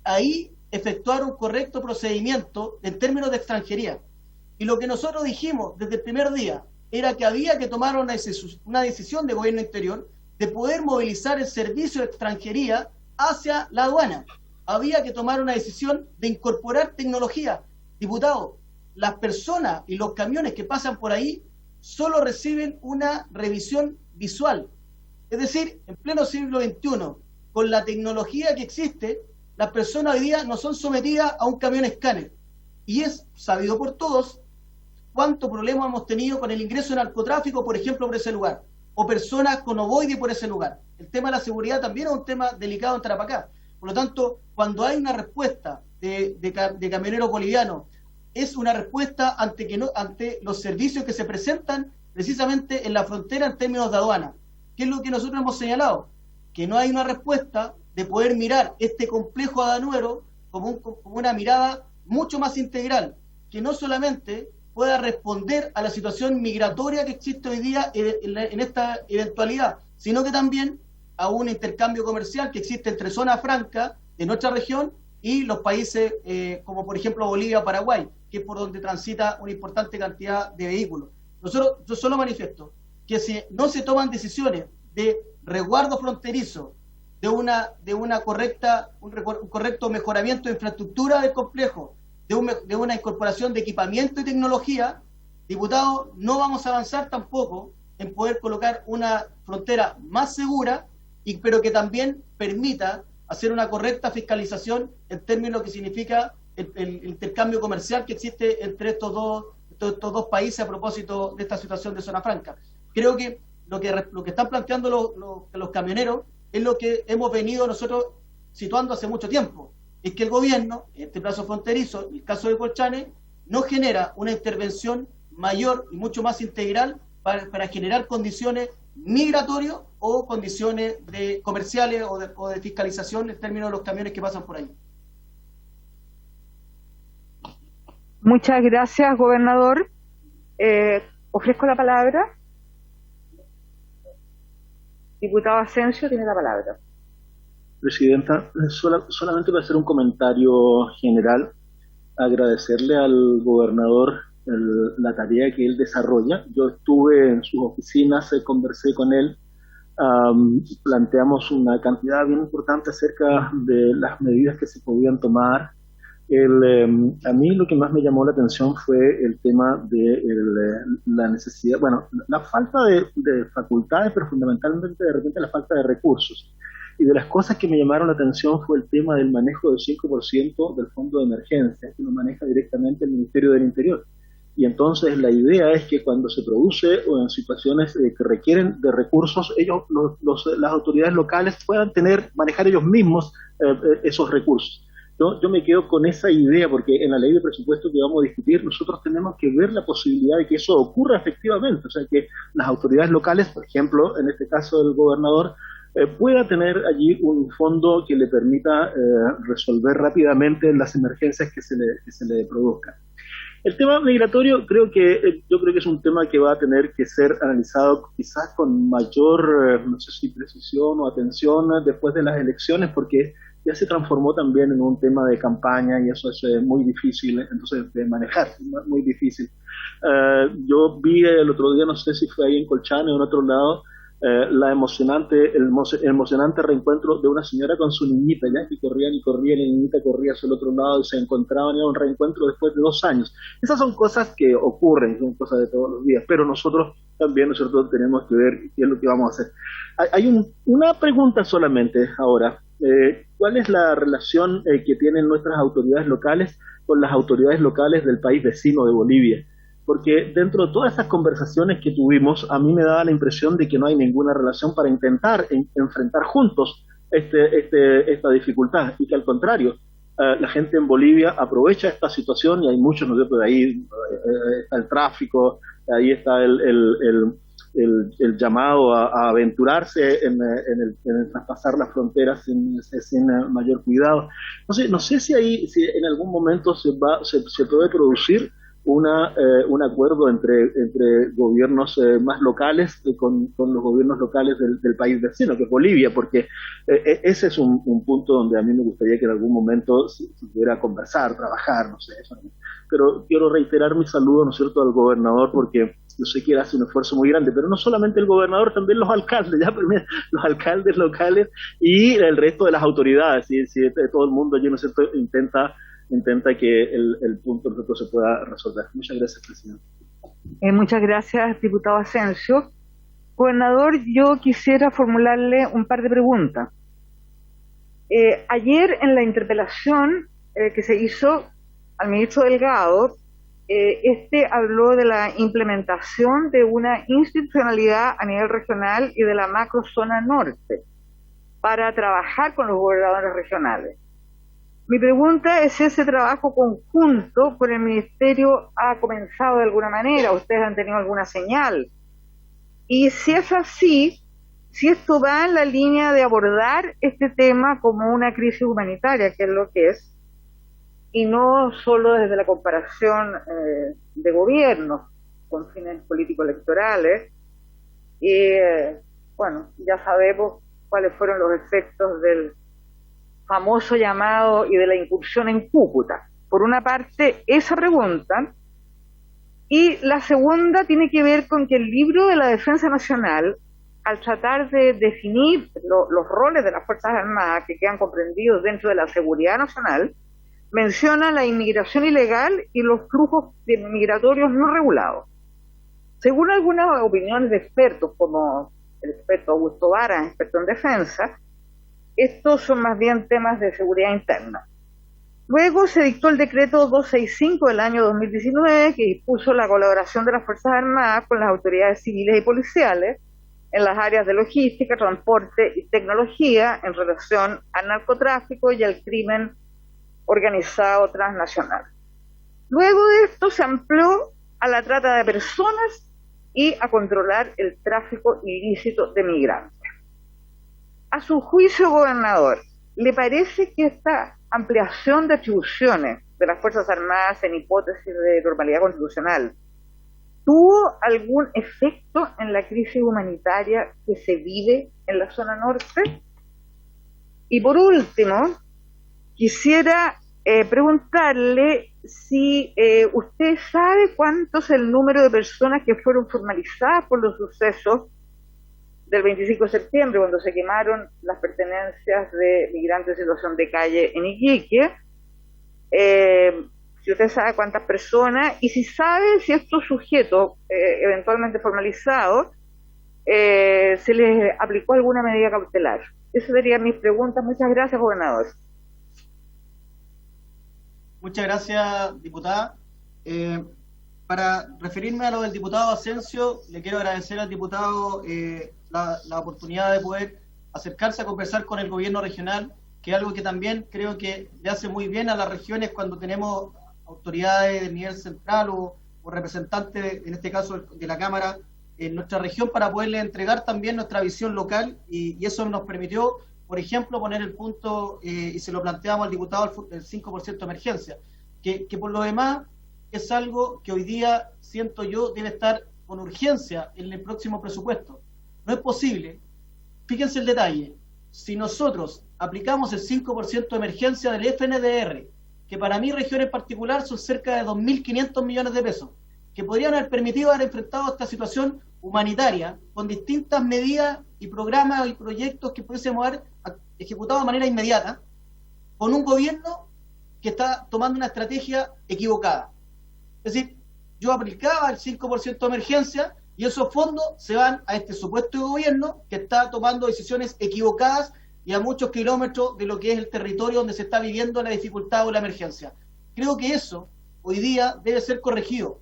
ahí efectuar un correcto procedimiento en términos de extranjería. Y lo que nosotros dijimos desde el primer día, era que había que tomar una decisión de gobierno interior de poder movilizar el servicio de extranjería hacia la aduana. Había que tomar una decisión de incorporar tecnología. Diputado, las personas y los camiones que pasan por ahí solo reciben una revisión visual. Es decir, en pleno siglo XXI, con la tecnología que existe, las personas hoy día no son sometidas a un camión escáner. Y es sabido por todos cuánto problema hemos tenido con el ingreso de narcotráfico, por ejemplo, por ese lugar, o personas con ovoide por ese lugar. El tema de la seguridad también es un tema delicado en Tarapacá. Por lo tanto, cuando hay una respuesta de camioneros bolivianos, es una respuesta ante los servicios que se presentan precisamente en la frontera en términos de aduana. ¿Qué es lo que nosotros hemos señalado? Que no hay una respuesta de poder mirar este complejo aduanero como una mirada mucho más integral, que no solamente pueda responder a la situación migratoria que existe hoy día en esta eventualidad, sino que también a un intercambio comercial que existe entre zona franca de nuestra región y los países como por ejemplo Bolivia o Paraguay, que es por donde transita una importante cantidad de vehículos. Yo solo manifiesto que si no se toman decisiones de resguardo fronterizo, de un correcto mejoramiento de infraestructura del complejo, de una incorporación de equipamiento y tecnología, diputado, no vamos a avanzar tampoco en poder colocar una frontera más segura, pero que también permita hacer una correcta fiscalización en términos de lo que significa el intercambio comercial que existe entre estos dos países a propósito de esta situación de zona franca. Creo que lo que están planteando los camioneros es lo que hemos venido nosotros situando hace mucho tiempo. Es que el gobierno, en este plazo fronterizo, en el caso de Colchane, no genera una intervención mayor y mucho más integral para generar condiciones migratorias o condiciones comerciales o de fiscalización en términos de los camiones que pasan por ahí. Muchas gracias, gobernador. Ofrezco la palabra. Diputado Asensio tiene la palabra. Presidenta, solamente para hacer un comentario general, agradecerle al gobernador la tarea que él desarrolla. Yo estuve en sus oficinas, conversé con él, planteamos una cantidad bien importante acerca de las medidas que se podían tomar. A mí lo que más me llamó la atención fue el tema de la necesidad, la falta de facultades, pero fundamentalmente de repente la falta de recursos. Y de las cosas que me llamaron la atención fue el tema del manejo del 5% del fondo de emergencia, que lo maneja directamente el Ministerio del Interior. Y entonces la idea es que cuando se produce o en situaciones que requieren de recursos, las autoridades locales puedan manejar ellos mismos esos recursos. Yo me quedo con esa idea porque en la ley de presupuesto que vamos a discutir nosotros tenemos que ver la posibilidad de que eso ocurra efectivamente, o sea que las autoridades locales, por ejemplo, en este caso el gobernador, pueda tener allí un fondo que le permita resolver rápidamente las emergencias que se le produzcan. El tema migratorio yo creo que es un tema que va a tener que ser analizado quizás con mayor, no sé si precisión o atención después de las elecciones, porque ya se transformó también en un tema de campaña y eso es muy difícil entonces de manejar, muy difícil. Yo vi el otro día, no sé si fue ahí en Colchane o en otro lado, el emocionante reencuentro de una señora con su niñita, ya que corrían y corrían, y la niñita corría hacia el otro lado y se encontraban, era un reencuentro después de 2 años. Esas son cosas que ocurren, son cosas de todos los días, pero nosotros también tenemos que ver qué es lo que vamos a hacer. Hay una pregunta solamente ahora. ¿Cuál es la relación que tienen nuestras autoridades locales con las autoridades locales del país vecino de Bolivia? Porque dentro de todas esas conversaciones que tuvimos, a mí me daba la impresión de que no hay ninguna relación para intentar enfrentar juntos esta dificultad, y que al contrario, la gente en Bolivia aprovecha esta situación, y hay muchos, ¿no es cierto? Ahí está el tráfico, ahí está el llamado a aventurarse en traspasar las fronteras sin mayor cuidado. No sé si en algún momento se puede producir un acuerdo entre gobiernos más locales con los gobiernos locales del país vecino, que es Bolivia, porque ese es un punto donde a mí me gustaría que en algún momento se pudiera conversar, trabajar, no sé, eso. Pero quiero reiterar mi saludo, ¿no es cierto?, al gobernador, porque yo sé que él hace un esfuerzo muy grande, pero no solamente el gobernador, también los alcaldes, los alcaldes locales y el resto de las autoridades, y todo el mundo allí, ¿no es cierto?, intenta que el punto se pueda resolver. Muchas gracias, presidente. Muchas gracias, diputado Asensio. Gobernador, yo quisiera formularle un par de preguntas. Ayer en la interpelación que se hizo al ministro Delgado, habló de la implementación de una institucionalidad a nivel regional y de la macrozona norte para trabajar con los gobernadores regionales. Mi pregunta es si ese trabajo conjunto con el Ministerio ha comenzado de alguna manera, ustedes han tenido alguna señal, y si es así, si esto va en la línea de abordar este tema como una crisis humanitaria, que es lo que es, y no solo desde la comparación de gobiernos con fines político-electorales, y bueno, ya sabemos cuáles fueron los efectos del famoso llamado y de la incursión en Cúcuta. Por una parte, esa pregunta, y la segunda tiene que ver con que el libro de la Defensa Nacional, al tratar de definir los roles de las Fuerzas Armadas que quedan comprendidos dentro de la seguridad nacional, menciona la inmigración ilegal y los flujos migratorios no regulados. Según algunas opiniones de expertos, como el experto Augusto Vara, experto en defensa, estos son más bien temas de seguridad interna. Luego se dictó el decreto 265 del año 2019 que dispuso la colaboración de las Fuerzas Armadas con las autoridades civiles y policiales en las áreas de logística, transporte y tecnología en relación al narcotráfico y al crimen organizado transnacional. Luego de esto se amplió a la trata de personas y a controlar el tráfico ilícito de migrantes. A su juicio, gobernador, ¿le parece que esta ampliación de atribuciones de las Fuerzas Armadas en hipótesis de normalidad constitucional tuvo algún efecto en la crisis humanitaria que se vive en la zona norte? Y por último, quisiera preguntarle si usted sabe cuánto es el número de personas que fueron formalizadas por los sucesos del 25 de septiembre, cuando se quemaron las pertenencias de migrantes en situación de calle en Iquique. Si usted sabe cuántas personas, y si sabe si estos sujetos eventualmente formalizados se les aplicó alguna medida cautelar. Esas serían mis preguntas. Muchas gracias, gobernador. Muchas gracias, diputada. Para referirme a lo del diputado Asensio, le quiero agradecer al diputado la oportunidad de poder acercarse a conversar con el gobierno regional, que es algo que también creo que le hace muy bien a las regiones cuando tenemos autoridades de nivel central o representantes, en este caso de la Cámara, en nuestra región, para poderle entregar también nuestra visión local, y eso nos permitió, por ejemplo, poner el punto, y se lo planteamos al diputado, el 5% de emergencia, que por lo demás es algo que hoy día, siento yo, debe estar con urgencia en el próximo presupuesto. No es posible, fíjense el detalle, si nosotros aplicamos el 5% de emergencia del FNDR, que para mi región en particular son cerca de 2.500 millones de pesos, que podrían haber permitido haber enfrentado esta situación humanitaria con distintas medidas y programas y proyectos que pudiésemos haber ejecutado de manera inmediata, con un gobierno que está tomando una estrategia equivocada. Es decir, yo aplicaba el 5% de emergencia y esos fondos se van a este supuesto gobierno que está tomando decisiones equivocadas y a muchos kilómetros de lo que es el territorio donde se está viviendo la dificultad o la emergencia. Creo que eso hoy día debe ser corregido,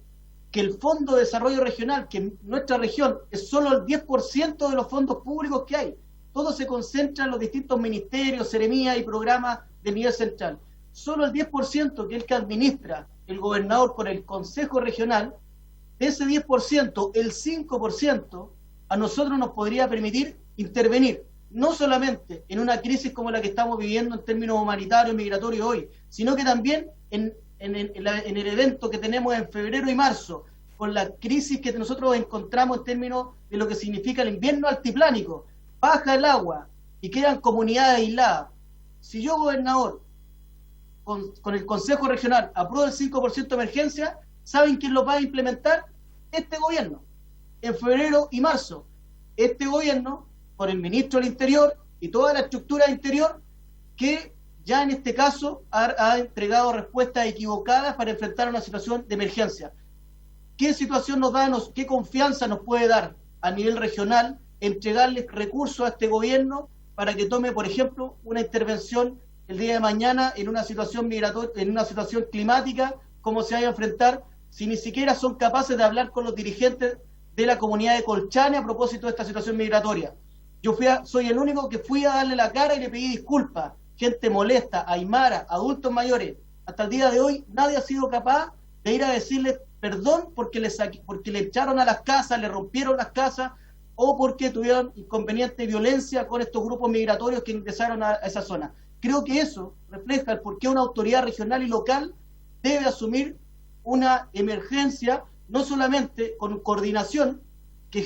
que el Fondo de Desarrollo Regional, que en nuestra región es solo el 10% de los fondos públicos que hay, todo se concentra en los distintos ministerios, seremías y programas de nivel central. Solo el 10%, que es el que administra el gobernador con el Consejo Regional, de ese 10%, el 5% a nosotros nos podría permitir intervenir, no solamente en una crisis como la que estamos viviendo en términos humanitarios y migratorios hoy, sino que también en en el evento que tenemos en febrero y marzo, con la crisis que nosotros encontramos en términos de lo que significa el invierno altiplánico, baja el agua y quedan comunidades aisladas. Si yo, gobernador, con el Consejo Regional apruebo el 5% de emergencia, ¿saben quién lo va a implementar? Este gobierno, en febrero y marzo. Este gobierno, por el ministro del Interior y toda la estructura interior, que ya en este caso ha entregado respuestas equivocadas para enfrentar una situación de emergencia. ¿Qué situación nos da, qué confianza nos puede dar a nivel regional entregarles recursos a este gobierno para que tome, por ejemplo, una intervención el día de mañana en una situación migratoria, en una situación climática, cómo se vaya a enfrentar, si ni siquiera son capaces de hablar con los dirigentes de la comunidad de Colchane a propósito de esta situación migratoria? Yo soy el único que fui a darle la cara y le pedí disculpas. Gente molesta, aymara, adultos mayores. Hasta el día de hoy nadie ha sido capaz de ir a decirles perdón porque le echaron a las casas, le rompieron las casas, o porque tuvieron inconveniente violencia con estos grupos migratorios que ingresaron a esa zona. Creo que eso refleja el por qué una autoridad regional y local debe asumir una emergencia, no solamente con coordinación que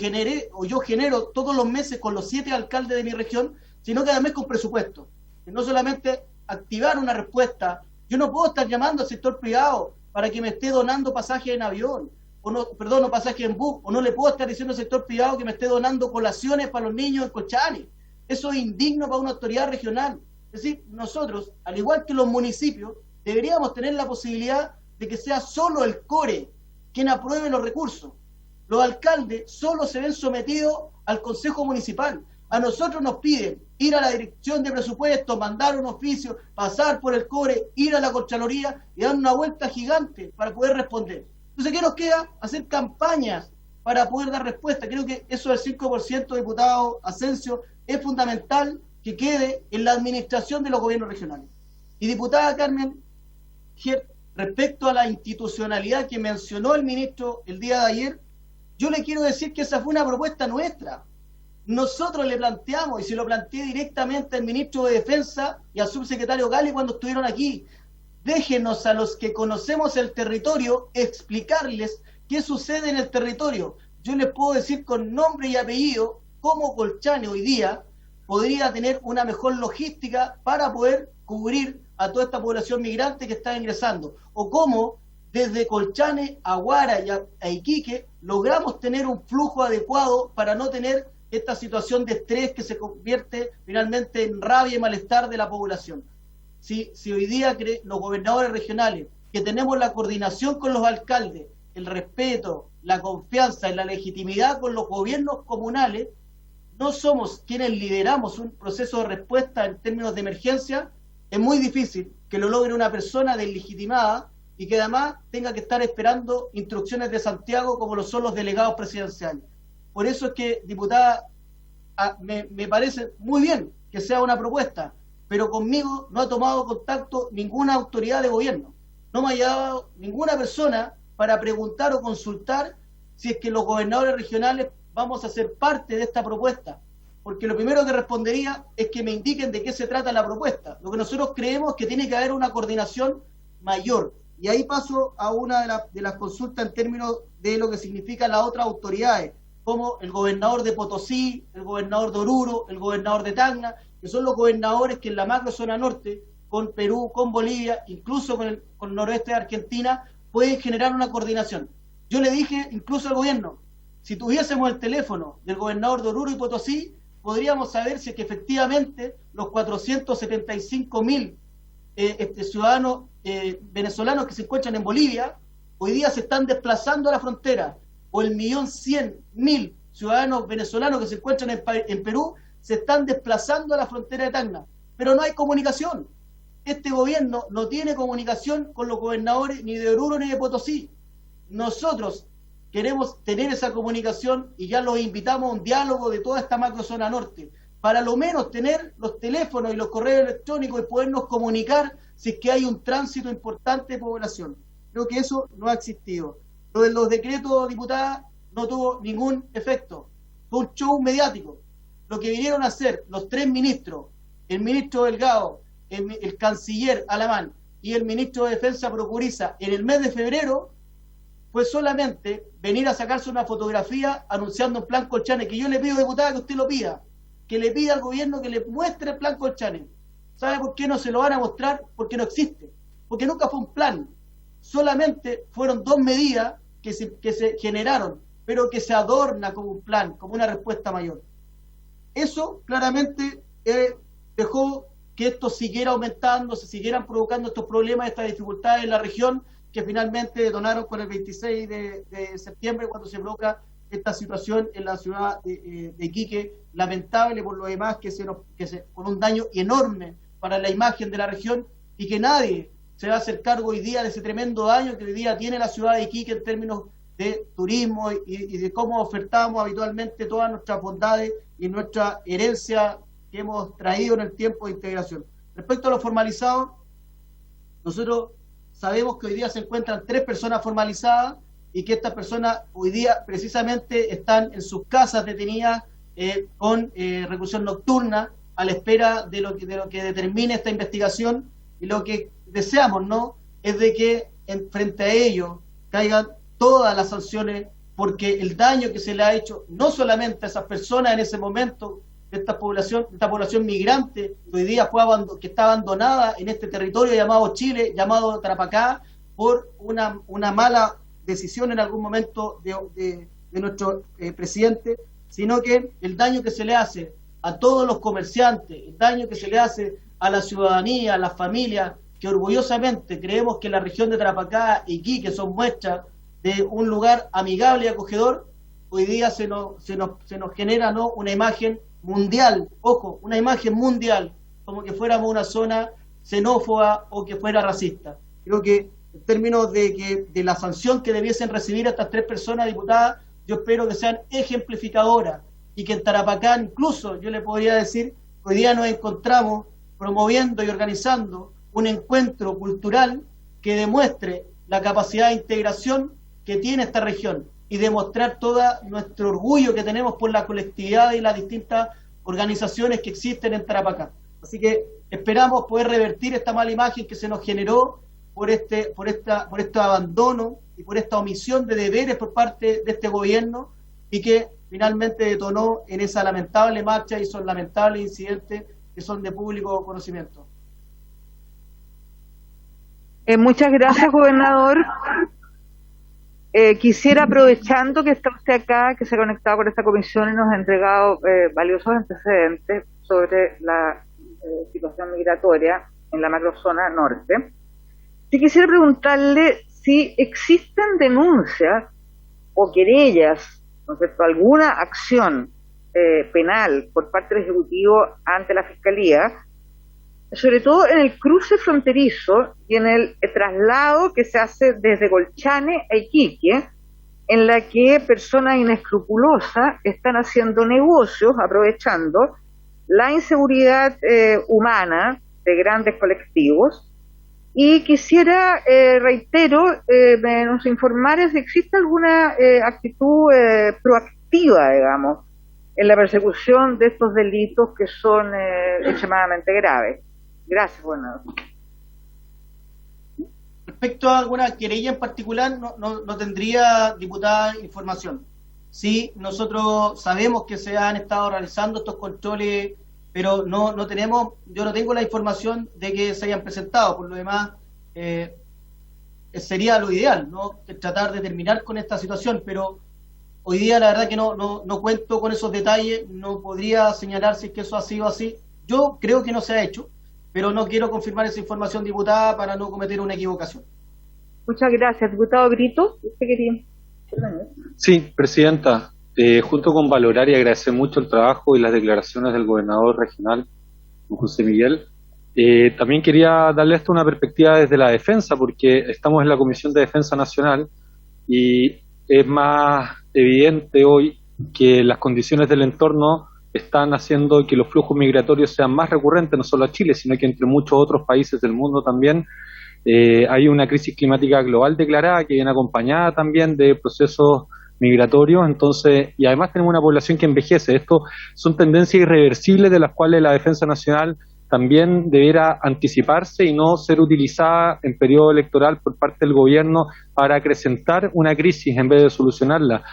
yo genero todos los meses con los 7 alcaldes de mi región, sino que además con presupuesto. Que no solamente activar una respuesta. Yo no puedo estar llamando al sector privado para que me esté donando pasajes en avión, o pasajes en bus, o no le puedo estar diciendo al sector privado que me esté donando colaciones para los niños en Colchane. Eso es indigno para una autoridad regional. Es decir, nosotros, al igual que los municipios, deberíamos tener la posibilidad de que sea solo el CORE quien apruebe los recursos. Los alcaldes solo se ven sometidos al Consejo Municipal. A nosotros nos piden ir a la dirección de presupuesto, mandar un oficio, pasar por el CORE, ir a la Contraloría y dar una vuelta gigante para poder responder. Entonces, ¿qué nos queda? Hacer campañas para poder dar respuesta. Creo que eso del 5%, diputado Asensio, es fundamental que quede en la administración de los gobiernos regionales. Y diputada Carmen, respecto a la institucionalidad que mencionó el ministro el día de ayer, yo le quiero decir que esa fue una propuesta nuestra. Nosotros le planteamos, y se lo planteé directamente al ministro de Defensa y al subsecretario Gali cuando estuvieron aquí, déjenos a los que conocemos el territorio explicarles qué sucede en el territorio. Yo les puedo decir con nombre y apellido cómo Colchane hoy día podría tener una mejor logística para poder cubrir a toda esta población migrante que está ingresando, o cómo desde Colchane a Huara y a Iquique logramos tener un flujo adecuado para no tener esta situación de estrés que se convierte finalmente en rabia y malestar de la población. Si hoy día los gobernadores regionales, que tenemos la coordinación con los alcaldes, el respeto, la confianza y la legitimidad con los gobiernos comunales, no somos quienes lideramos un proceso de respuesta en términos de emergencia, es muy difícil que lo logre una persona deslegitimada y que además tenga que estar esperando instrucciones de Santiago como lo son los delegados presidenciales. Por eso es que, diputada, me parece muy bien que sea una propuesta, pero conmigo no ha tomado contacto ninguna autoridad de gobierno. No me ha llamado ninguna persona para preguntar o consultar si es que los gobernadores regionales vamos a ser parte de esta propuesta. Porque lo primero que respondería es que me indiquen de qué se trata la propuesta. Lo que nosotros creemos es que tiene que haber una coordinación mayor. Y ahí paso a una de las consultas en términos de lo que significan las otras autoridades, como el gobernador de Potosí, el gobernador de Oruro, el gobernador de Tacna, que son los gobernadores que en la macro zona norte, con Perú, con Bolivia, incluso con el noroeste de Argentina, pueden generar una coordinación. Yo le dije incluso al gobierno, si tuviésemos el teléfono del gobernador de Oruro y Potosí, podríamos saber si es que efectivamente los 475.000 ciudadanos venezolanos que se encuentran en Bolivia, hoy día se están desplazando a la frontera, o el 1.100.000 ciudadanos venezolanos que se encuentran en Perú, se están desplazando a la frontera de Tacna, pero no hay comunicación. Este gobierno no tiene comunicación con los gobernadores ni de Oruro ni de Potosí. Nosotros queremos tener esa comunicación y ya los invitamos a un diálogo de toda esta macrozona norte, para lo menos tener los teléfonos y los correos electrónicos y podernos comunicar si es que hay un tránsito importante de población. Creo que eso no ha existido. Lo de los decretos, diputada, no tuvo ningún efecto. Fue un show mediático. Lo que vinieron a hacer los tres ministros, el ministro Delgado, el canciller Alamán y el ministro de Defensa Procuriza en el mes de febrero fue solamente venir a sacarse una fotografía anunciando un plan Colchane, que yo le pido, diputada, que usted lo pida, que le pida al gobierno que le muestre el plan Colchane. ¿Sabe por qué no se lo van a mostrar? Porque no existe, porque nunca fue un plan, solamente fueron 2 medidas que se generaron, pero que se adorna como un plan, como una respuesta mayor. Eso claramente dejó que esto siguiera aumentando, se siguieran provocando estos problemas, estas dificultades en la región, que finalmente detonaron con el 26 de septiembre, cuando se provoca esta situación en la ciudad de Iquique, lamentable por lo demás, con un daño enorme para la imagen de la región, y que nadie se va a hacer cargo hoy día de ese tremendo daño que hoy día tiene la ciudad de Iquique en términos de turismo y de cómo ofertamos habitualmente todas nuestras bondades y nuestra herencia que hemos traído en el tiempo de integración. Respecto a lo formalizado, nosotros sabemos que hoy día se encuentran 3 personas formalizadas y que estas personas hoy día precisamente están en sus casas detenidas con reclusión nocturna a la espera de lo que determine esta investigación, y lo que deseamos, ¿no?, es de que frente a ello caigan todas las sanciones, porque el daño que se le ha hecho no solamente a esas personas en ese momento, de esta población migrante que hoy día que está abandonada en este territorio llamado Chile, llamado Tarapacá, por una mala decisión en algún momento de nuestro presidente, sino que el daño que se le hace a todos los comerciantes, el daño que se le hace a la ciudadanía, a las familias, que orgullosamente creemos que la región de Tarapacá y Iquique son muestras de un lugar amigable y acogedor, hoy día se nos genera, ¿no?, una imagen mundial, ojo, una imagen mundial, como que fuéramos una zona xenófoba o que fuera racista. Creo que en términos de la sanción que debiesen recibir estas 3 personas, diputadas, yo espero que sean ejemplificadoras, y que en Tarapacá incluso yo le podría decir que hoy día nos encontramos promoviendo y organizando un encuentro cultural que demuestre la capacidad de integración que tiene esta región y demostrar todo nuestro orgullo que tenemos por la colectividad y las distintas organizaciones que existen en Tarapacá. Así que esperamos poder revertir esta mala imagen que se nos generó por este abandono y por esta omisión de deberes por parte de este gobierno, y que finalmente detonó en esa lamentable marcha y esos lamentables incidentes que son de público conocimiento. Muchas gracias, gobernador. Quisiera, aprovechando que está usted acá, que se ha conectado con esta comisión y nos ha entregado valiosos antecedentes sobre la situación migratoria en la macrozona norte, sí quisiera preguntarle si existen denuncias o querellas, ¿no es cierto?, alguna acción penal por parte del Ejecutivo ante la Fiscalía, sobre todo en el cruce fronterizo y en el traslado que se hace desde Colchane a Iquique, en la que personas inescrupulosas están haciendo negocios aprovechando la inseguridad humana de grandes colectivos. Y quisiera, reitero, nos informar si existe alguna actitud proactiva, digamos, en la persecución de estos delitos que son extremadamente graves. Gracias, gobernador. Respecto a alguna querella en particular, no tendría, diputada, información. Sí, nosotros sabemos que se han estado realizando estos controles, pero yo no tengo la información de que se hayan presentado. Por lo demás, sería lo ideal, ¿no?, tratar de terminar con esta situación, pero hoy día la verdad que no cuento con esos detalles, no podría señalar si es que eso ha sido así. Yo creo que no se ha hecho, pero no quiero confirmar esa información, diputada, para no cometer una equivocación. Muchas gracias. Diputado Brito, ¿usted quería? Sí, presidenta, junto con valorar y agradecer mucho el trabajo y las declaraciones del gobernador regional, José Miguel, también quería darle esto una perspectiva desde la defensa, porque estamos en la Comisión de Defensa Nacional y es más evidente hoy que las condiciones del entorno están haciendo que los flujos migratorios sean más recurrentes, no solo a Chile, sino que entre muchos otros países del mundo también. Hay una crisis climática global declarada que viene acompañada también de procesos migratorios, entonces, y además tenemos una población que envejece. Esto son tendencias irreversibles de las cuales la Defensa Nacional también debiera anticiparse y no ser utilizada en periodo electoral por parte del gobierno para acrecentar una crisis en vez de solucionarla.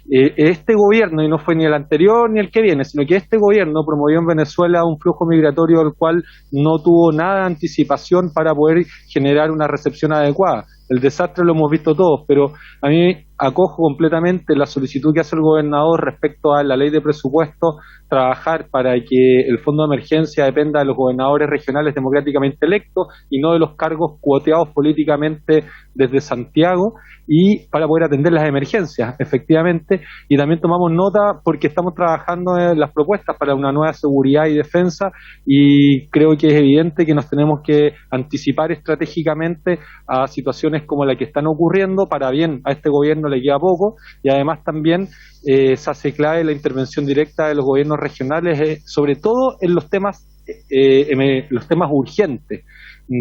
Este gobierno, y no fue ni el anterior ni el que viene, sino que este gobierno promovió en Venezuela un flujo migratorio del cual no tuvo nada de anticipación para poder generar una recepción adecuada. El desastre lo hemos visto todos, pero a mí acojo completamente la solicitud que hace el gobernador respecto a la ley de presupuesto, trabajar para que el fondo de emergencia dependa de los gobernadores regionales democráticamente electos y no de los cargos cuoteados políticamente desde Santiago, y para poder atender las emergencias, efectivamente. Y también tomamos nota porque estamos trabajando en las propuestas para una nueva seguridad y defensa, y creo que es evidente que nos tenemos que anticipar estratégicamente a situaciones como la que están ocurriendo. Para bien a este gobierno le queda poco, y además también se hace clave la intervención directa de los gobiernos regionales, sobre todo en los temas urgentes,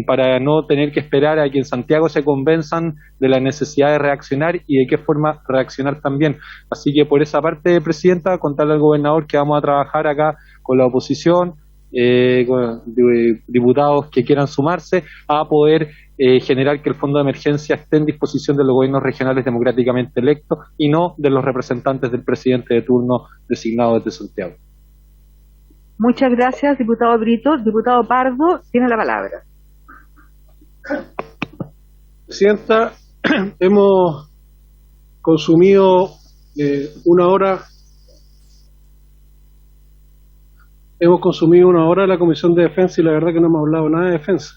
para no tener que esperar a que en Santiago se convenzan de la necesidad de reaccionar y de qué forma reaccionar también. Así que por esa parte, Presidenta, contarle al gobernador que vamos a trabajar acá con la oposición, con diputados que quieran sumarse, a poder generar que el fondo de emergencia esté en disposición de los gobiernos regionales democráticamente electos y no de los representantes del presidente de turno designado desde Santiago. Muchas gracias, diputado Brito. Diputado Pardo, tiene la palabra. Presidenta, hemos consumido una hora de la Comisión de Defensa, y la verdad que no hemos hablado nada de defensa.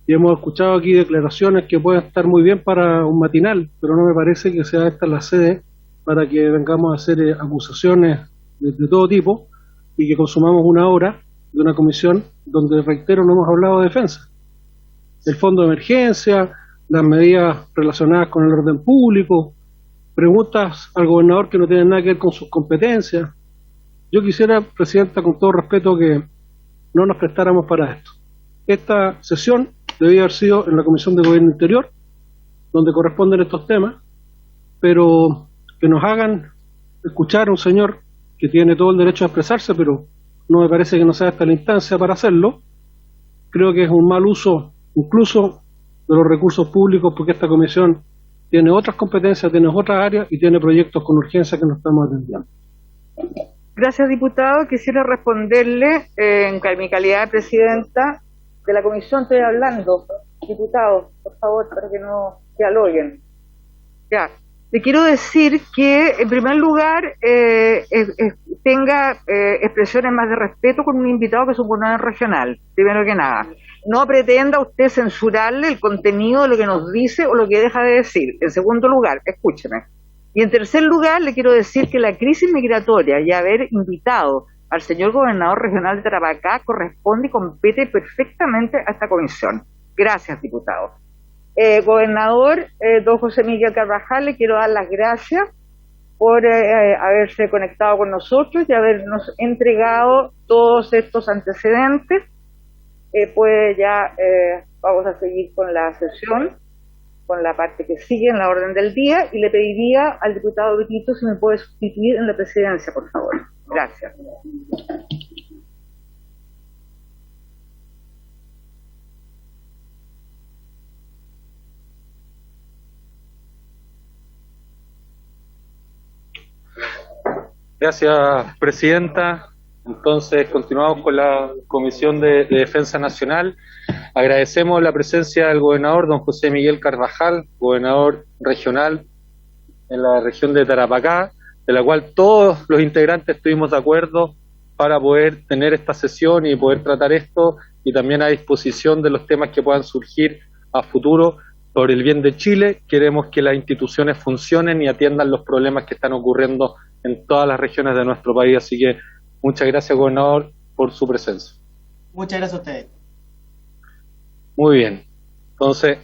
Y hemos escuchado aquí declaraciones que pueden estar muy bien para un matinal, pero no me parece que sea esta la sede para que vengamos a hacer acusaciones de todo tipo y que consumamos una hora de una comisión donde, reitero, no hemos hablado de defensa. El fondo de emergencia, las medidas relacionadas con el orden público, preguntas al gobernador que no tienen nada que ver con sus competencias. Yo quisiera, Presidenta, con todo respeto, que no nos prestáramos para esto. Esta sesión debía haber sido en la Comisión de Gobierno Interior, donde corresponden estos temas, pero que nos hagan escuchar a un señor que tiene todo el derecho a expresarse, pero no me parece que no sea esta la instancia para hacerlo. Creo que es un mal uso incluso de los recursos públicos, porque esta comisión tiene otras competencias, tiene otras áreas y tiene proyectos con urgencia que no estamos atendiendo. Gracias, diputado. Quisiera responderle en mi calidad de presidenta de la comisión. Estoy hablando, diputado, por favor, para que no dialoguen. Ya, le quiero decir que, en primer lugar, tenga expresiones más de respeto con un invitado que es un gobernador regional, primero que nada. No pretenda usted censurarle el contenido de lo que nos dice o lo que deja de decir. En segundo lugar, escúcheme. Y en tercer lugar, le quiero decir que la crisis migratoria y haber invitado al señor gobernador regional de Tarapacá corresponde y compete perfectamente a esta comisión. Gracias, diputado. Gobernador don José Miguel Carvajal, le quiero dar las gracias por haberse conectado con nosotros y habernos entregado todos estos antecedentes. Pues ya vamos a seguir con la sesión, con la parte que sigue en la orden del día, y le pediría al diputado Brito si me puede sustituir en la presidencia, por favor. Gracias. Gracias, Presidenta. Entonces, continuamos con la Comisión de Defensa Nacional. Agradecemos la presencia del gobernador, don José Miguel Carvajal, gobernador regional en la región de Tarapacá, de la cual todos los integrantes estuvimos de acuerdo para poder tener esta sesión y poder tratar esto, y también a disposición de los temas que puedan surgir a futuro por el bien de Chile. Queremos que las instituciones funcionen y atiendan los problemas que están ocurriendo en todas las regiones de nuestro país. Así que muchas gracias, gobernador, por su presencia. Muchas gracias a ustedes. Muy bien. Entonces,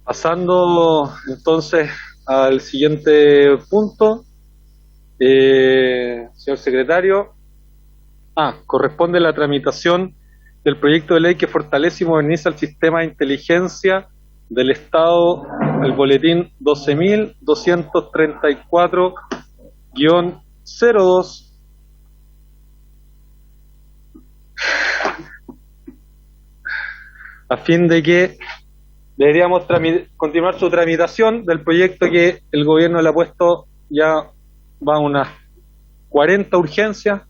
pasando entonces al siguiente punto, señor secretario. Corresponde la tramitación del proyecto de ley que fortalece y moderniza el sistema de inteligencia del Estado, el boletín 12.234-02, a fin de que deberíamos continuar su tramitación del proyecto que el gobierno le ha puesto, ya va a unas 40 urgencias.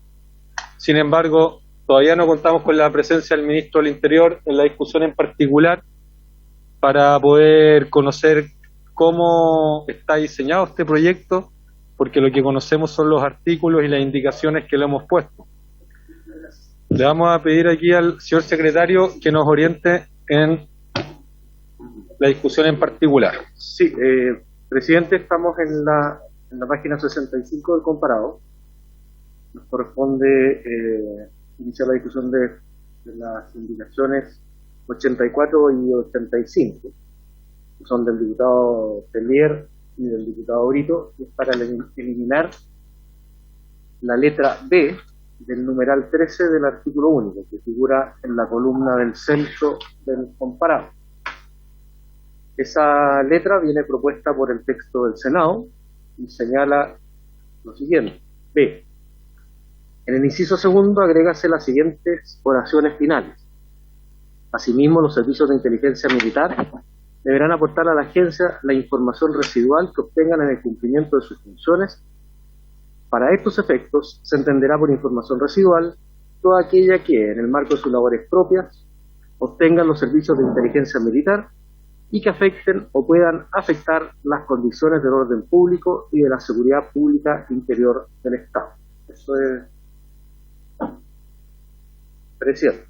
Sin embargo, todavía no contamos con la presencia del ministro del Interior en la discusión en particular para poder conocer cómo está diseñado este proyecto, porque lo que conocemos son los artículos y las indicaciones que le hemos puesto. Le vamos a pedir aquí al señor secretario que nos oriente en la discusión en particular. Sí, presidente, estamos en la página 65 del comparado. Nos corresponde iniciar la discusión de las indicaciones 84 y 85, que son del diputado Tellier y del diputado Brito, y es para eliminar la letra B del numeral 13 del artículo único, que figura en la columna del centro del comparado. Esa letra viene propuesta por el texto del Senado y señala lo siguiente: B. En el inciso segundo agrégase las siguientes oraciones finales. Asimismo, los servicios de inteligencia militar deberán aportar a la agencia la información residual que obtengan en el cumplimiento de sus funciones. Para estos efectos, se entenderá por información residual toda aquella que, en el marco de sus labores propias, obtengan los servicios de inteligencia militar y que afecten o puedan afectar las condiciones del orden público y de la seguridad pública interior del Estado. Eso es presidente.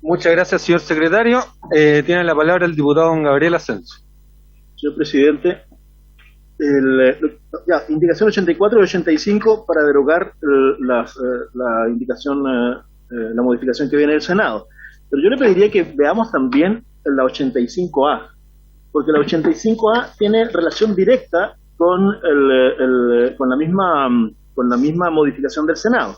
Muchas gracias, señor secretario. Tiene la palabra el diputado don Gabriel Ascenso. Señor presidente, indicación 84 y 85 para derogar la indicación, la modificación que viene del Senado. Pero yo le pediría que veamos también la 85A, porque la 85A tiene relación directa con la misma modificación del Senado.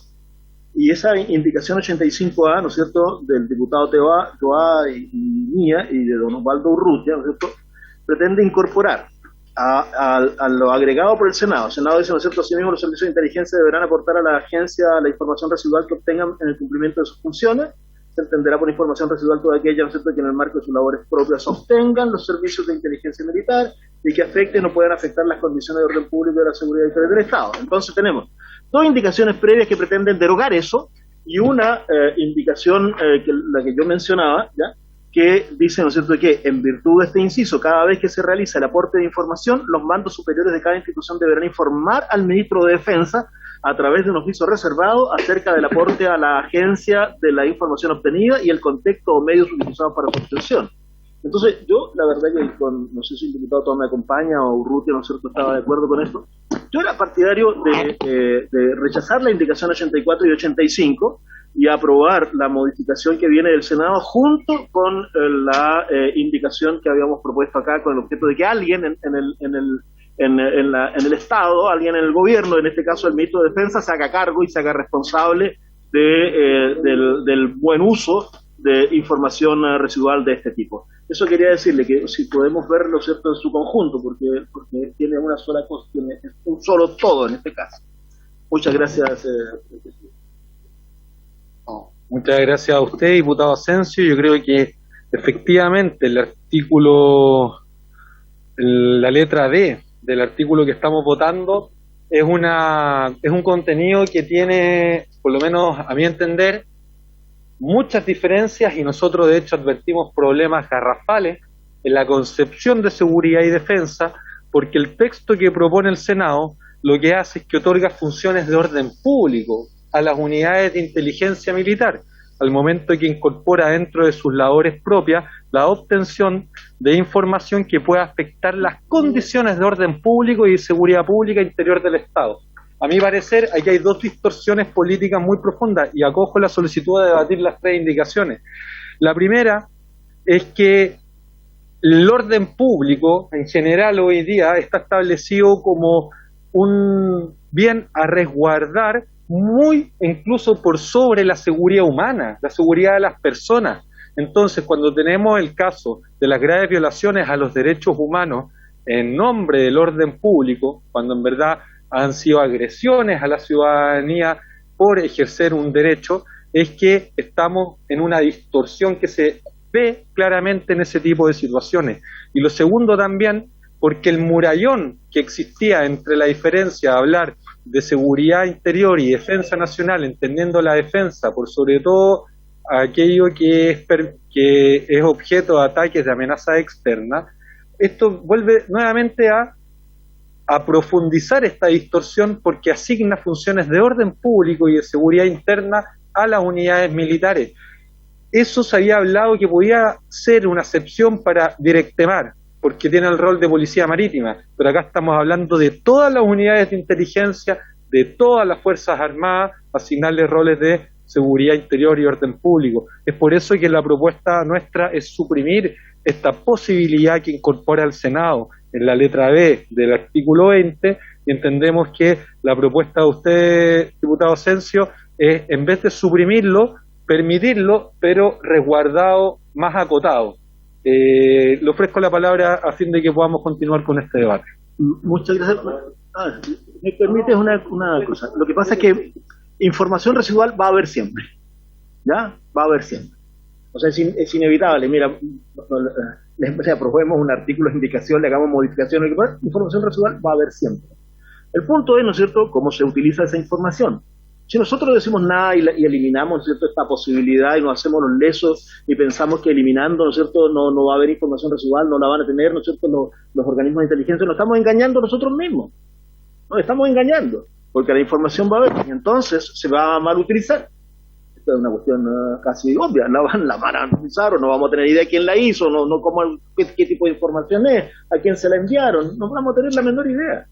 Y esa indicación 85A, ¿no es cierto?, del diputado Toá y mía y de don Osvaldo Urrutia, ¿no es cierto?, pretende incorporar a lo agregado por el Senado. El Senado dice, ¿no es cierto?, asimismo los servicios de inteligencia deberán aportar a la agencia la información residual que obtengan en el cumplimiento de sus funciones. Se entenderá por información residual toda aquella, ¿no es cierto?, que en el marco de sus labores propias obtengan los servicios de inteligencia militar y que afecten o puedan afectar las condiciones de orden público y de la seguridad interior del Estado. Entonces tenemos dos indicaciones previas que pretenden derogar eso y una indicación, la que yo mencionaba, ¿ya?, que dice, ¿no es cierto?, que en virtud de este inciso, cada vez que se realiza el aporte de información, los mandos superiores de cada institución deberán informar al ministro de Defensa a través de un oficio reservado acerca del aporte a la agencia de la información obtenida y el contexto o medios utilizados para su obtención. Entonces, yo, la verdad que no sé si el diputado todo me acompaña o Urrutia, ¿no es cierto?, estaba de acuerdo con esto. Yo era partidario de rechazar la indicación 84 y 85 y aprobar la modificación que viene del Senado junto con la indicación que habíamos propuesto acá con el objeto de que alguien en el Estado, alguien en el gobierno, en este caso el ministro de Defensa, se haga cargo y se haga responsable del buen uso de información residual de este tipo. Eso quería decirle, que si podemos verlo, ¿cierto?, en su conjunto, porque tiene una sola cosa, tiene un solo todo en este caso. Muchas gracias, presidente. Muchas gracias a usted, diputado Asensio. Yo creo que efectivamente el artículo, la letra D del artículo que estamos votando es un contenido que tiene, por lo menos a mi entender, muchas diferencias, y nosotros de hecho advertimos problemas garrafales en la concepción de seguridad y defensa, porque el texto que propone el Senado lo que hace es que otorga funciones de orden público a las unidades de inteligencia militar, al momento que incorpora dentro de sus labores propias la obtención de información que pueda afectar las condiciones de orden público y de seguridad pública interior del Estado. A mi parecer, aquí hay dos distorsiones políticas muy profundas y acojo la solicitud de debatir las tres indicaciones. La primera es que el orden público en general hoy día está establecido como un bien a resguardar muy incluso por sobre la seguridad humana, la seguridad de las personas. Entonces, cuando tenemos el caso de las graves violaciones a los derechos humanos en nombre del orden público, cuando en verdad han sido agresiones a la ciudadanía por ejercer un derecho, es que estamos en una distorsión que se ve claramente en ese tipo de situaciones. Y lo segundo también, porque el murallón que existía entre la diferencia de hablar de seguridad interior y defensa nacional, entendiendo la defensa por sobre todo aquello que es objeto de ataques de amenaza externa, esto vuelve nuevamente a profundizar esta distorsión porque asigna funciones de orden público y de seguridad interna a las unidades militares. Eso se había hablado que podía ser una excepción para Directemar, porque tiene el rol de policía marítima, pero acá estamos hablando de todas las unidades de inteligencia, de todas las Fuerzas Armadas, asignarles roles de seguridad interior y orden público. Es por eso que la propuesta nuestra es suprimir esta posibilidad que incorpora el Senado en la letra B del artículo 20, y entendemos que la propuesta de usted, diputado Asensio, es, en vez de suprimirlo, permitirlo, pero resguardado, más acotado. Le ofrezco la palabra a fin de que podamos continuar con este debate. Muchas gracias. Me permites una cosa. Lo que pasa es que información residual va a haber siempre. ¿Ya? Va a haber siempre. O sea, es inevitable. Mira, aprobemos un artículo de indicación, le hagamos modificaciones, información residual va a haber siempre. El punto es, ¿no es cierto?, cómo se utiliza esa información. Si nosotros decimos nada y eliminamos, ¿no es cierto?, esta posibilidad y nos hacemos los lesos y pensamos que eliminando, ¿no es cierto?, no va a haber información residual, no la van a tener, ¿no es cierto?, los organismos de inteligencia, nos estamos engañando nosotros mismos. Nos estamos engañando, porque la información va a haber y entonces se va a mal utilizar. Esto es una cuestión casi obvia, la van a utilizar o no vamos a tener idea de quién la hizo, no cómo, qué tipo de información es, a quién se la enviaron, no vamos a tener la menor idea.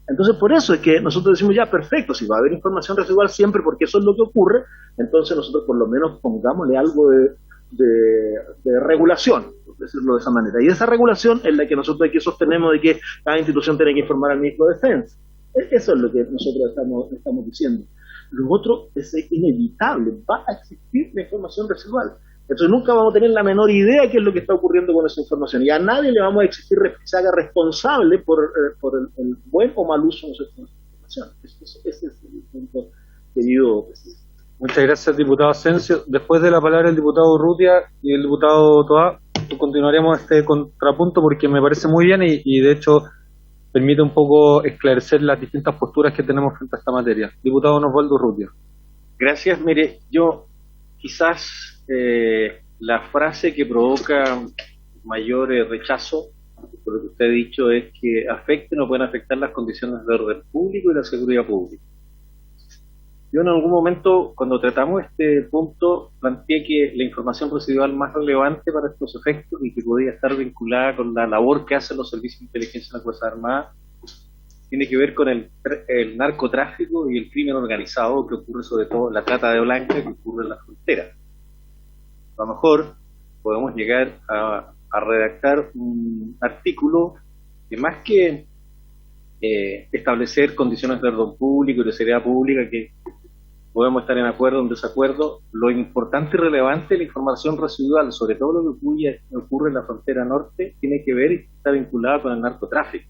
Entonces, por eso es que nosotros decimos, ya, perfecto, si va a haber información residual siempre, porque eso es lo que ocurre, entonces nosotros por lo menos pongámosle algo de regulación, por decirlo de esa manera. Y esa regulación es la que nosotros aquí sostenemos de que cada institución tiene que informar al ministro de Defensa. Eso es lo que nosotros estamos diciendo. Lo otro es inevitable, va a existir la información residual. Entonces nunca vamos a tener la menor idea de qué es lo que está ocurriendo con esa información. Y a nadie le vamos a exigir que se haga responsable por el buen o mal uso de esa información. Ese es el punto, querido presidente. Muchas gracias, diputado Asensio. Después de la palabra del diputado Urrutia y el diputado Toá, continuaremos este contrapunto porque me parece muy bien y de hecho permite un poco esclarecer las distintas posturas que tenemos frente a esta materia. Diputado Osvaldo Urrutia. Gracias. Mire, yo quizás la frase que provoca mayor rechazo, por lo que usted ha dicho, es que afecten o pueden afectar las condiciones de orden público y la seguridad pública. Yo en algún momento, cuando tratamos este punto, planteé que la información residual más relevante para estos efectos y que podía estar vinculada con la labor que hacen los servicios de inteligencia de las Fuerzas Armadas tiene que ver con el narcotráfico y el crimen organizado que ocurre, sobre todo la trata de blancas que ocurre en la frontera. A lo mejor podemos llegar a redactar un artículo que más que establecer condiciones de orden público y de seguridad pública, que podemos estar en acuerdo o en desacuerdo, lo importante y relevante de la información residual, sobre todo lo que ocurre en la frontera norte, tiene que ver y está vinculada con el narcotráfico,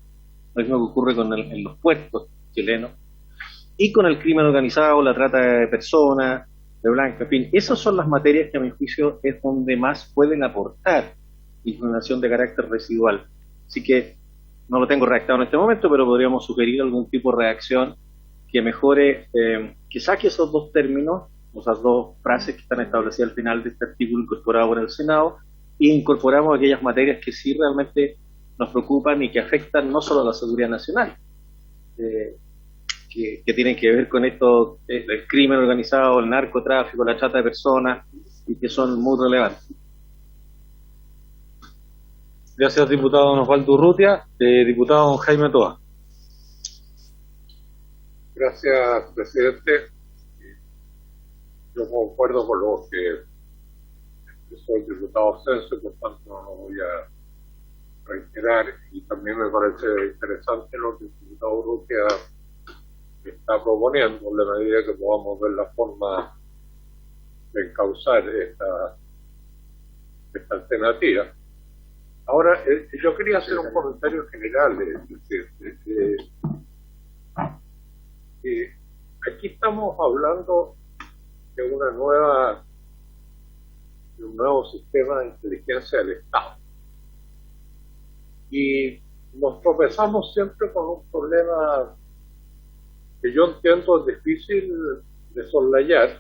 lo mismo que ocurre en los puertos chilenos, y con el crimen organizado, la trata de personas, de blancas, en fin, esas son las materias que a mi juicio es donde más pueden aportar información de carácter residual. Así que no lo tengo redactado en este momento, pero podríamos sugerir algún tipo de redacción que mejore, que saque esos dos términos, esas dos frases que están establecidas al final de este artículo incorporado por el Senado, e incorporamos aquellas materias que sí realmente nos preocupan y que afectan no solo a la seguridad nacional, que tienen que ver con esto, el crimen organizado, el narcotráfico, la trata de personas, y que son muy relevantes. Gracias, diputado Osvaldo Urrutia. Diputado Jaime Toá. Gracias, presidente. Yo concuerdo con lo que expresó el diputado Asensio, por tanto no lo voy a reiterar, y también me parece interesante lo que el diputado Urrutia está proponiendo, en la medida que podamos ver la forma de encauzar esta alternativa. Ahora, yo quería hacer un comentario general. Aquí estamos hablando de un nuevo sistema de inteligencia del Estado. Y nos tropezamos siempre con un problema que yo entiendo es difícil de soslayar,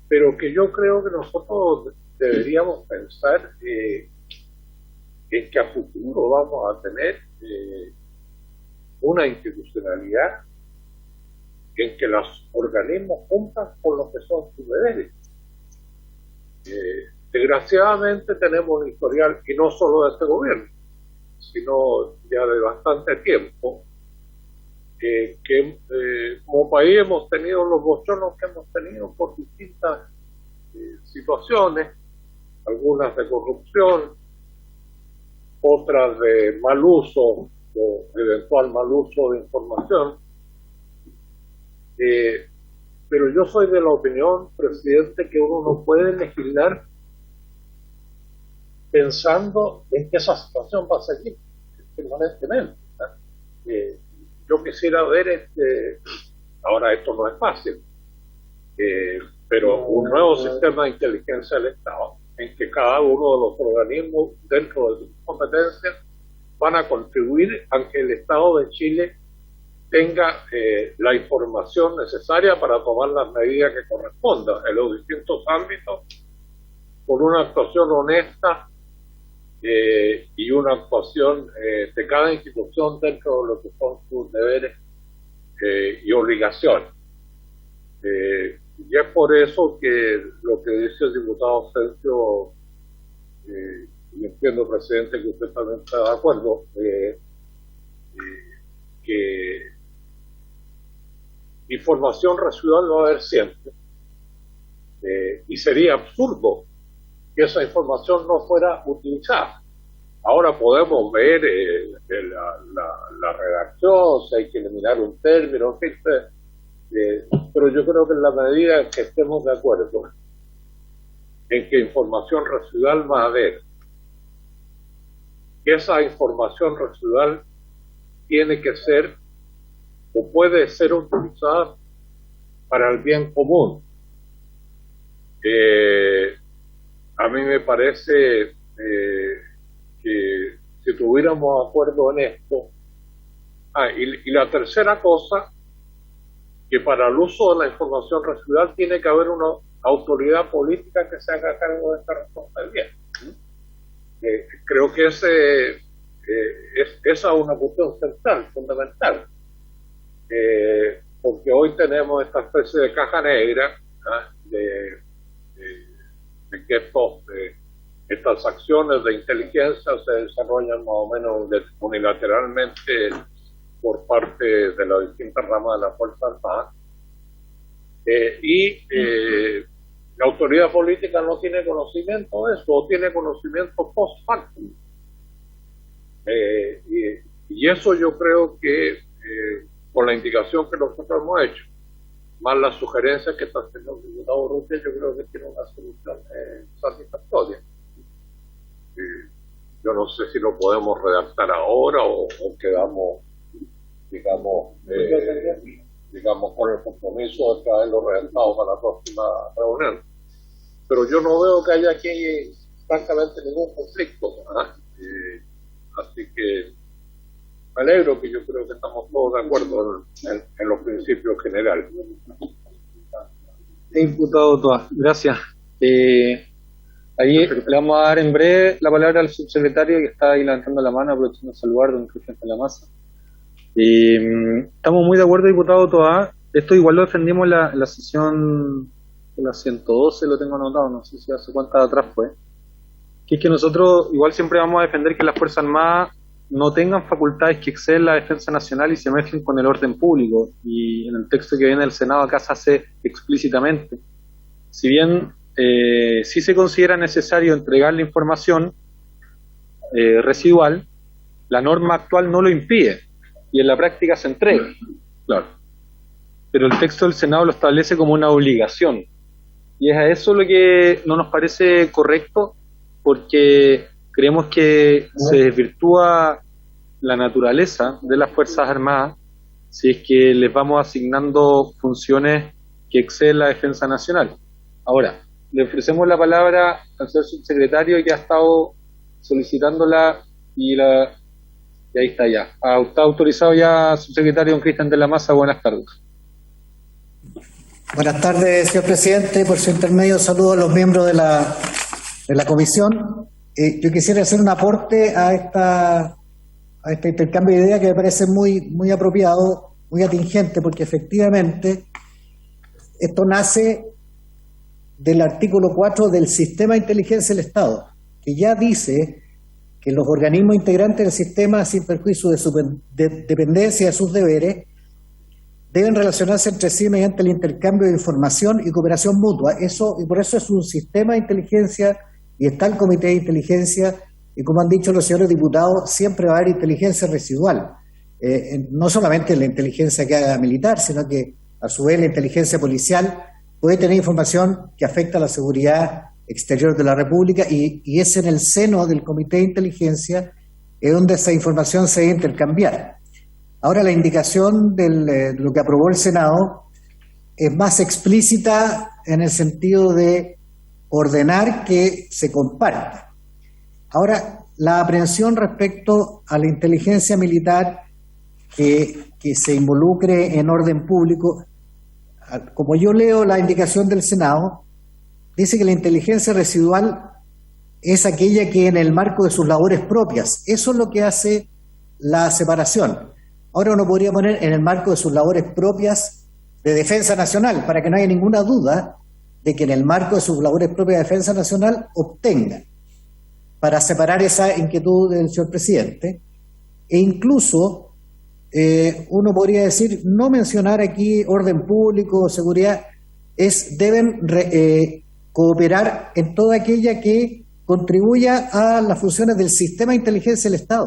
pero que yo creo que nosotros deberíamos pensar en que a futuro vamos a tener una institucionalidad en que los organismos cumplan con lo que son sus deberes. Desgraciadamente tenemos un historial, y no solo de este gobierno, sino ya de bastante tiempo, que como país hemos tenido los bochornos que hemos tenido por distintas situaciones, algunas de corrupción, otras de mal uso o eventual mal uso de información. Pero yo soy de la opinión, presidente, que uno no puede legislar pensando en que esa situación va a seguir permanentemente. Yo quisiera ver, ahora esto no es fácil, pero un nuevo sistema de inteligencia del Estado, en que cada uno de los organismos dentro de sus competencias van a contribuir a que el Estado de Chile tenga la información necesaria para tomar las medidas que correspondan en los distintos ámbitos, con una actuación honesta y una actuación de cada institución dentro de lo que son sus deberes y obligaciones. Y es por eso que lo que dice el diputado Sergio, y entiendo, presidente, que usted también está de acuerdo, que información residual va a haber siempre, y sería absurdo que esa información no fuera utilizada. Ahora podemos ver la redacción, si hay que eliminar un término, en fin, pero yo creo que en la medida que estemos de acuerdo en que información residual va a haber, que esa información residual tiene que ser o puede ser utilizada para el bien común. A mí me parece que si tuviéramos acuerdo en esto, y la tercera cosa, que para el uso de la información residual tiene que haber una autoridad política que se haga cargo de esta responsabilidad. Creo que esa es una cuestión central, fundamental, porque hoy tenemos esta especie de caja negra de que estas acciones de inteligencia se desarrollan más o menos unilateralmente por parte de las distintas ramas de la Fuerza Armada, y la autoridad política no tiene conocimiento de eso, o tiene conocimiento post factum, y eso yo creo que con la indicación que nosotros hemos hecho, más las sugerencias que está haciendo el diputado Urrutia, yo creo que tiene una solución satisfactoria. Yo no sé si lo podemos redactar ahora o quedamos, digamos, con el compromiso de traerlo redactado para la próxima reunión. Pero yo no veo que haya aquí, francamente, ningún conflicto. Así que me alegro, que yo creo que estamos todos de acuerdo en los principios generales. Diputado Toa, gracias. Ahí le vamos a dar en breve la palabra al subsecretario, que está ahí levantando la mano, aprovechando de saludar, don Cristian Calamasa. Estamos muy de acuerdo, diputado Toa. Esto igual lo defendimos en la sesión de la 112, lo tengo anotado, no sé si hace cuántas atrás fue. Que es que nosotros igual siempre vamos a defender que las Fuerzas Armadas no tengan facultades que exceden la defensa nacional y se mezclen con el orden público. Y en el texto que viene del Senado acá se hace explícitamente. Si bien sí se considera necesario entregar la información residual, la norma actual no lo impide y en la práctica se entrega. Claro. Pero el texto del Senado lo establece como una obligación. Y es a eso lo que no nos parece correcto, porque creemos que se desvirtúa la naturaleza de las Fuerzas Armadas si es que les vamos asignando funciones que excede la defensa nacional. Ahora, le ofrecemos la palabra al señor subsecretario que ha estado solicitándola y ahí está ya. Está autorizado ya, subsecretario don Cristian de la Maza. Buenas tardes. Buenas tardes, señor presidente. Por su intermedio, saludo a los miembros de la comisión. Yo quisiera hacer un aporte a este intercambio de ideas que me parece muy apropiado, muy atingente, porque efectivamente esto nace del artículo 4 del Sistema de Inteligencia del Estado, que ya dice que los organismos integrantes del sistema, sin perjuicio de su dependencia y de sus deberes, deben relacionarse entre sí mediante el intercambio de información y cooperación mutua. Y por eso es un sistema de inteligencia y está el Comité de Inteligencia, y como han dicho los señores diputados, siempre va a haber inteligencia residual. No solamente la inteligencia que haga militar, sino que a su vez la inteligencia policial puede tener información que afecta a la seguridad exterior de la República, y es en el seno del Comité de Inteligencia donde esa información se debe intercambiar. Ahora, la indicación de lo que aprobó el Senado es más explícita en el sentido de ordenar que se comparta. Ahora, la aprehensión respecto a la inteligencia militar que se involucre en orden público, como yo leo la indicación del Senado, dice que la inteligencia residual es aquella que en el marco de sus labores propias, eso es lo que hace la separación. Ahora uno podría poner en el marco de sus labores propias de defensa nacional, para que no haya ninguna duda de que en el marco de sus labores propias de defensa nacional obtengan, para separar esa inquietud del señor presidente. E incluso uno podría decir, no mencionar aquí orden público, seguridad, deben cooperar en toda aquella que contribuya a las funciones del sistema de inteligencia del Estado.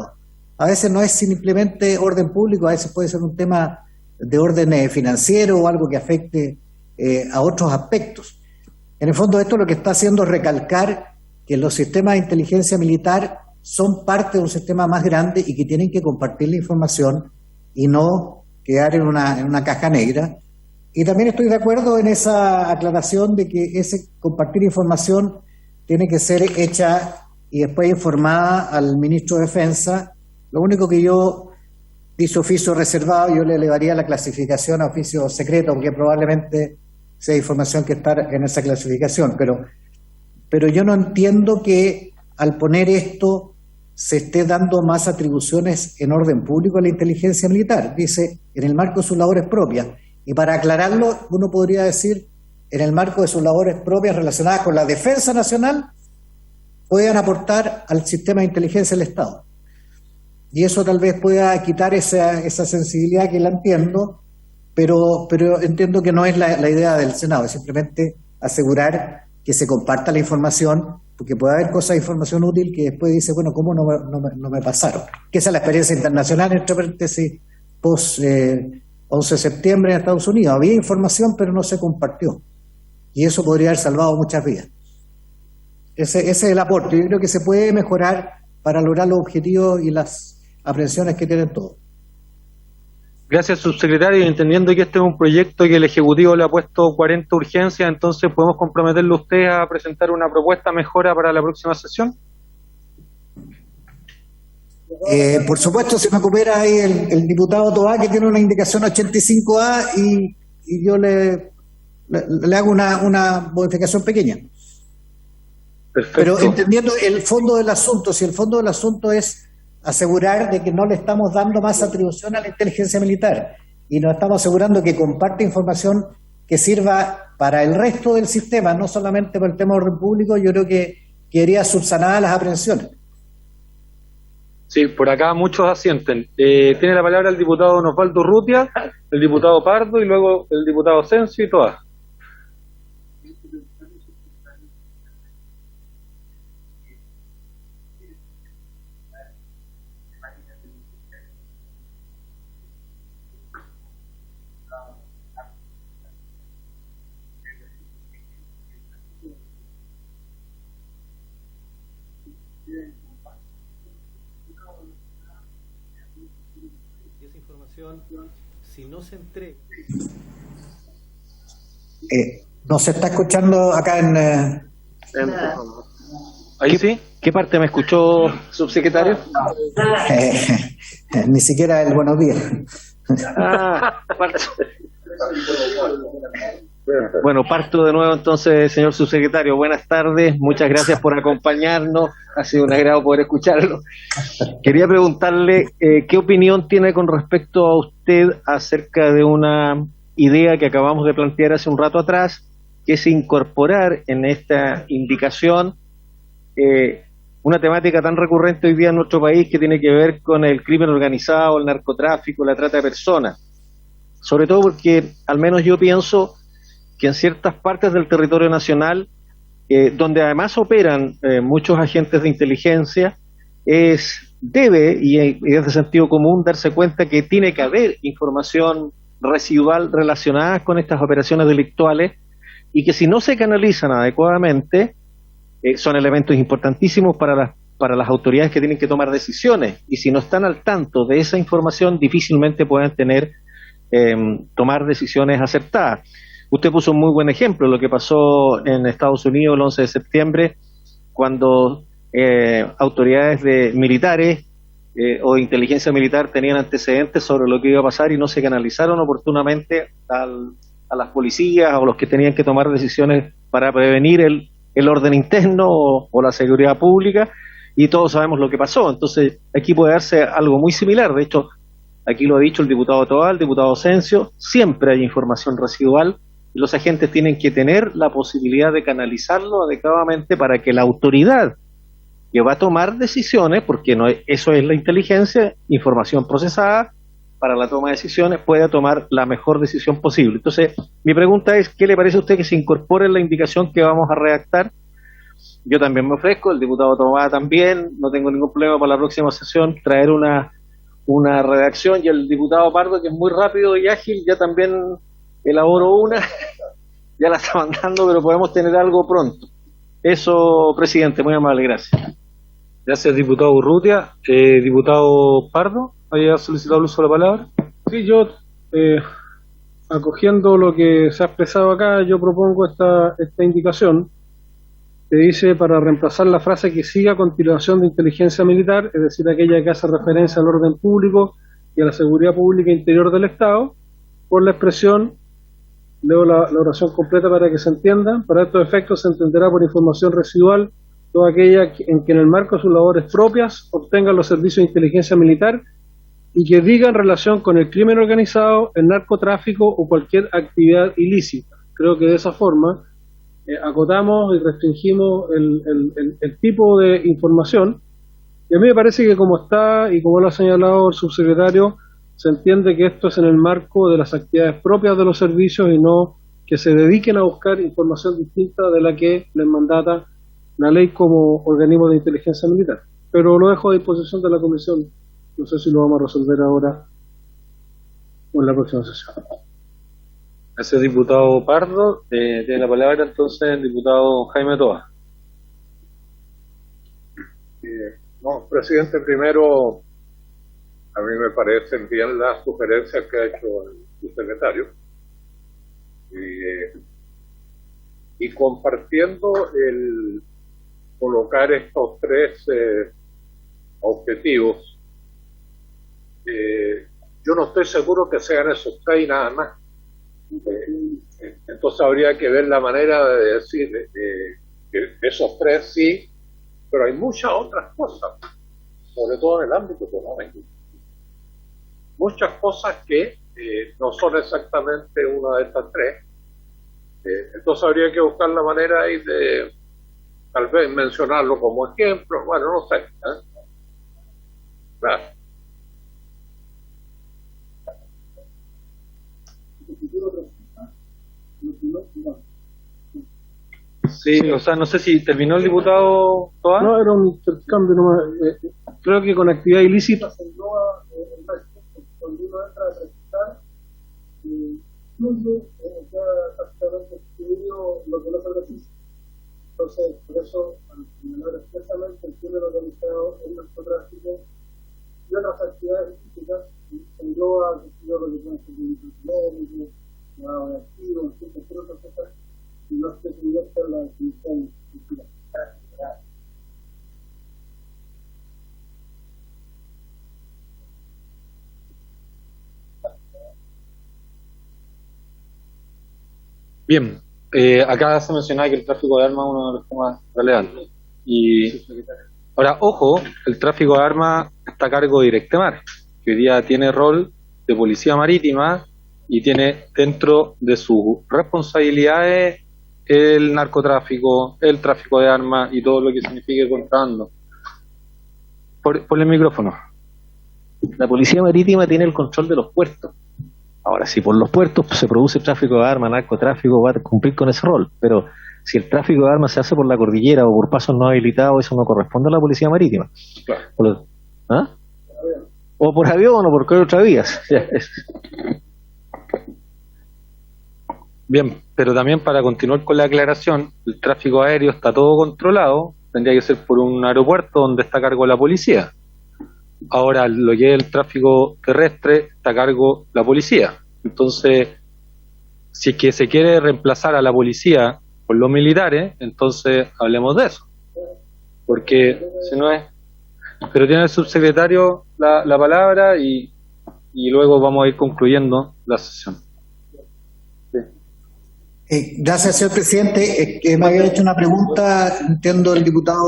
A veces no es simplemente orden público, a veces puede ser un tema de orden financiero o algo que afecte a otros aspectos. En el fondo, esto lo que está haciendo es recalcar que los sistemas de inteligencia militar son parte de un sistema más grande y que tienen que compartir la información y no quedar en una caja negra. Y también estoy de acuerdo en esa aclaración de que ese compartir información tiene que ser hecha y después informada al ministro de Defensa. Lo único que yo dice oficio reservado, yo le elevaría la clasificación a oficio secreto, porque probablemente sea información que está en esa clasificación, pero yo no entiendo que al poner esto se esté dando más atribuciones en orden público a la inteligencia militar. Dice, en el marco de sus labores propias. Y para aclararlo, uno podría decir, en el marco de sus labores propias relacionadas con la defensa nacional, puedan aportar al sistema de inteligencia del Estado. Y eso tal vez pueda quitar esa sensibilidad que la entiendo, pero entiendo que no es la idea del Senado, es simplemente asegurar que se comparta la información, porque puede haber cosas de información útil que después dice, bueno, ¿cómo no me pasaron? Que esa es la experiencia internacional, entre paréntesis, post 11 de septiembre en Estados Unidos. Había información, pero no se compartió. Y eso podría haber salvado muchas vidas. Ese es el aporte. Yo creo que se puede mejorar para lograr los objetivos y las aprehensiones que tienen todos. Gracias, subsecretario. Entendiendo que este es un proyecto que el Ejecutivo le ha puesto 40 urgencias, entonces ¿podemos comprometerle a usted a presentar una propuesta mejora para la próxima sesión? Por supuesto, si me coopera ahí el diputado Toá, que tiene una indicación 85A, y yo le hago una modificación pequeña. Perfecto. Pero entendiendo el fondo del asunto, si el fondo del asunto es asegurar de que no le estamos dando más atribución a la inteligencia militar y nos estamos asegurando que comparte información que sirva para el resto del sistema, no solamente para el tema de orden público, yo creo que quedaría subsanadas las aprehensiones. Sí, por acá muchos asienten. Tiene la palabra el diputado don Osvaldo Urrutia, el diputado Pardo y luego el diputado Sencio y Toá. Si no se entrega. No se está escuchando acá en... ¿Ahí sí? ¿Qué parte me escuchó, subsecretario? Ni siquiera el buenos días. Bueno, parto de nuevo entonces, señor subsecretario. Buenas tardes, muchas gracias por acompañarnos. Ha sido un agrado poder escucharlo. Quería preguntarle qué opinión tiene con respecto a usted acerca de una idea que acabamos de plantear hace un rato atrás, que es incorporar en esta indicación una temática tan recurrente hoy día en nuestro país que tiene que ver con el crimen organizado, el narcotráfico, la trata de personas. Sobre todo porque, al menos yo pienso que en ciertas partes del territorio nacional, donde además operan muchos agentes de inteligencia, debe, y es de sentido común, darse cuenta que tiene que haber información residual relacionada con estas operaciones delictuales y que si no se canalizan adecuadamente, son elementos importantísimos para las autoridades que tienen que tomar decisiones, y si no están al tanto de esa información difícilmente pueden tomar decisiones acertadas. Usted puso un muy buen ejemplo, lo que pasó en Estados Unidos el 11 de septiembre, cuando autoridades militares o de inteligencia militar tenían antecedentes sobre lo que iba a pasar y no se canalizaron oportunamente a las policías o los que tenían que tomar decisiones para prevenir el orden interno o la seguridad pública, y todos sabemos lo que pasó. Entonces aquí puede darse algo muy similar. De hecho, aquí lo ha dicho el diputado Toal, el diputado Asensio, siempre hay información residual y los agentes tienen que tener la posibilidad de canalizarlo adecuadamente para que la autoridad que va a tomar decisiones, porque eso es la inteligencia, información procesada para la toma de decisiones, pueda tomar la mejor decisión posible. Entonces, mi pregunta es, ¿qué le parece a usted que se incorpore en la indicación que vamos a redactar? Yo también me ofrezco, el diputado Tomás también, no tengo ningún problema para la próxima sesión traer una redacción, y el diputado Pardo, que es muy rápido y ágil, ya también elaboró una, ya la está mandando, pero podemos tener algo pronto. Eso, presidente, muy amable, gracias. Gracias, diputado Urrutia. Diputado Pardo, ¿había solicitado el uso de la palabra? Sí, yo, acogiendo lo que se ha expresado acá, yo propongo esta indicación que dice, para reemplazar la frase que siga a continuación de inteligencia militar, es decir, aquella que hace referencia al orden público y a la seguridad pública interior del Estado, por la expresión, leo la oración completa para que se entienda: para estos efectos se entenderá por información residual toda aquella en que en el marco de sus labores propias obtengan los servicios de inteligencia militar y que diga en relación con el crimen organizado, el narcotráfico o cualquier actividad ilícita. Creo que de esa forma acotamos y restringimos el tipo de información, y a mí me parece que como está y como lo ha señalado el subsecretario, se entiende que esto es en el marco de las actividades propias de los servicios y no que se dediquen a buscar información distinta de la que les mandata la ley como organismo de inteligencia militar. Pero lo dejo a disposición de la comisión, no sé si lo vamos a resolver ahora o en la próxima sesión. Gracias, diputado Pardo. Tiene la palabra entonces el diputado Jaime Toa. No, presidente, primero, a mí me parecen bien las sugerencias que ha hecho el secretario. Y compartiendo el colocar estos tres objetivos, yo no estoy seguro que sean esos tres y nada más. Entonces habría que ver la manera de decir que esos tres sí, pero hay muchas otras cosas, sobre todo en el ámbito económico, muchas cosas que no son exactamente una de estas tres. Entonces habría que buscar la manera ahí de tal vez mencionarlo como ejemplo, bueno, no sé. Claro. Sí, o sea, no sé si terminó el diputado Toa. No, era un intercambio nomás. Creo que con actividad ilícita se engloba el resto, cuando uno entra a presentar, incluye ya exactamente escribido lo que no se precisa. Entonces, por eso, al señalar expresamente el crimen organizado, el narcotráfico y otras actividades ilícitas, se engloba lo que puede ser delito económico, Bien, acá se mencionaba que el tráfico de armas es uno de los temas relevantes. Y ahora, ojo, el tráfico de armas está a cargo de Directemar, que hoy día tiene rol de policía marítima y tiene dentro de sus responsabilidades el narcotráfico, el tráfico de armas y todo lo que signifique contrabando. Ponle el micrófono. La policía marítima tiene el control de los puertos. Ahora, si por los puertos se produce tráfico de armas, narcotráfico, va a cumplir con ese rol. Pero si el tráfico de armas se hace por la cordillera o por pasos no habilitados, eso no corresponde a la policía marítima. Claro. ¿Ah? O por avión o por cualquier otra vía. Bien, pero también para continuar con la aclaración, el tráfico aéreo está todo controlado, tendría que ser por un aeropuerto donde está a cargo la policía. Ahora, lo que es el tráfico terrestre está a cargo la policía. Entonces, si es que se quiere reemplazar a la policía por los militares, entonces hablemos de eso. Porque si no es... Pero tiene el subsecretario la palabra y luego vamos a ir concluyendo la sesión. Gracias, señor presidente. Que me había hecho una pregunta, entiendo, el diputado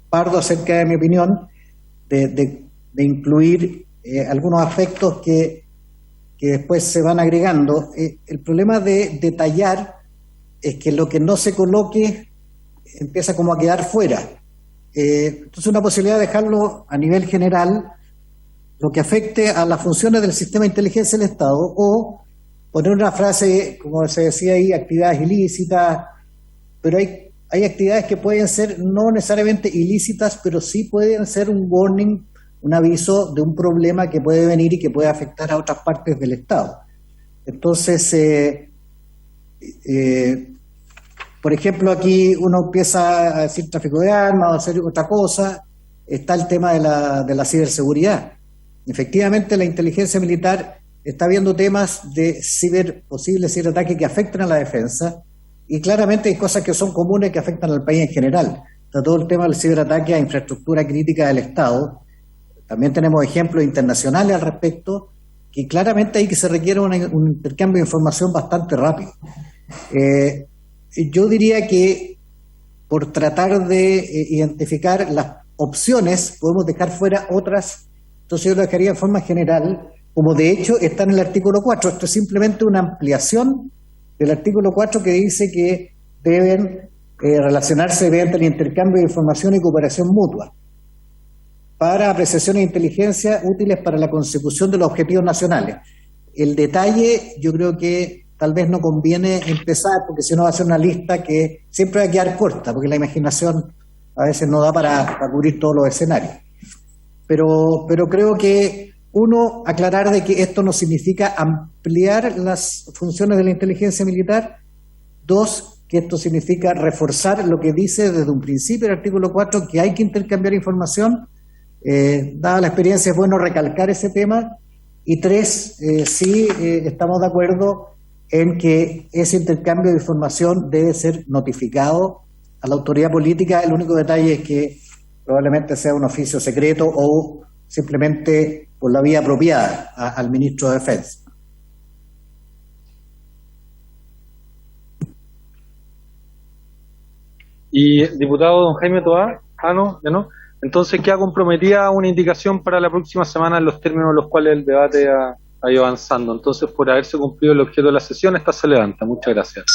Pardo acerca de mi opinión, de incluir algunos aspectos que después se van agregando. El problema de detallar es que lo que no se coloque empieza como a quedar fuera. Entonces, una posibilidad de dejarlo a nivel general, lo que afecte a las funciones del sistema de inteligencia del Estado, o poner una frase, como se decía ahí, actividades ilícitas, pero hay actividades que pueden ser no necesariamente ilícitas, pero sí pueden ser un warning, un aviso de un problema que puede venir y que puede afectar a otras partes del Estado. Entonces, por ejemplo, aquí uno empieza a decir tráfico de armas o a hacer otra cosa. Está el tema de la ciberseguridad. Efectivamente, la inteligencia militar está viendo temas de posibles ciberataques que afectan a la defensa, y claramente hay cosas que son comunes que afectan al país en general. Está todo el tema del ciberataque a infraestructura crítica del Estado. También tenemos ejemplos internacionales al respecto, que claramente hay que se requiere un intercambio de información bastante rápido. Yo diría que por tratar de identificar las opciones, podemos dejar fuera otras. Entonces yo lo dejaría en forma general, como de hecho está en el artículo 4. Esto es simplemente una ampliación del artículo 4 que dice que deben relacionarse mediante el intercambio de información y cooperación mutua para apreciaciones de inteligencia útiles para la consecución de los objetivos nacionales. El detalle, yo creo que tal vez no conviene empezar, porque si no va a ser una lista que siempre va a quedar corta, porque la imaginación a veces no da para cubrir todos los escenarios. Pero creo que, uno, aclarar de que esto no significa ampliar las funciones de la inteligencia militar. Dos, que esto significa reforzar lo que dice desde un principio el artículo 4, que hay que intercambiar información. Dada la experiencia, es bueno recalcar ese tema. Y tres, sí estamos de acuerdo en que ese intercambio de información debe ser notificado a la autoridad política. El único detalle es que probablemente sea un oficio secreto o simplemente por la vía apropiada al ministro de Defensa. Y diputado don Jaime Toá, no, ya no. Entonces queda comprometida una indicación para la próxima semana en los términos en los cuales el debate ha ido avanzando. Entonces, por haberse cumplido el objeto de la sesión, esta se levanta. Muchas gracias.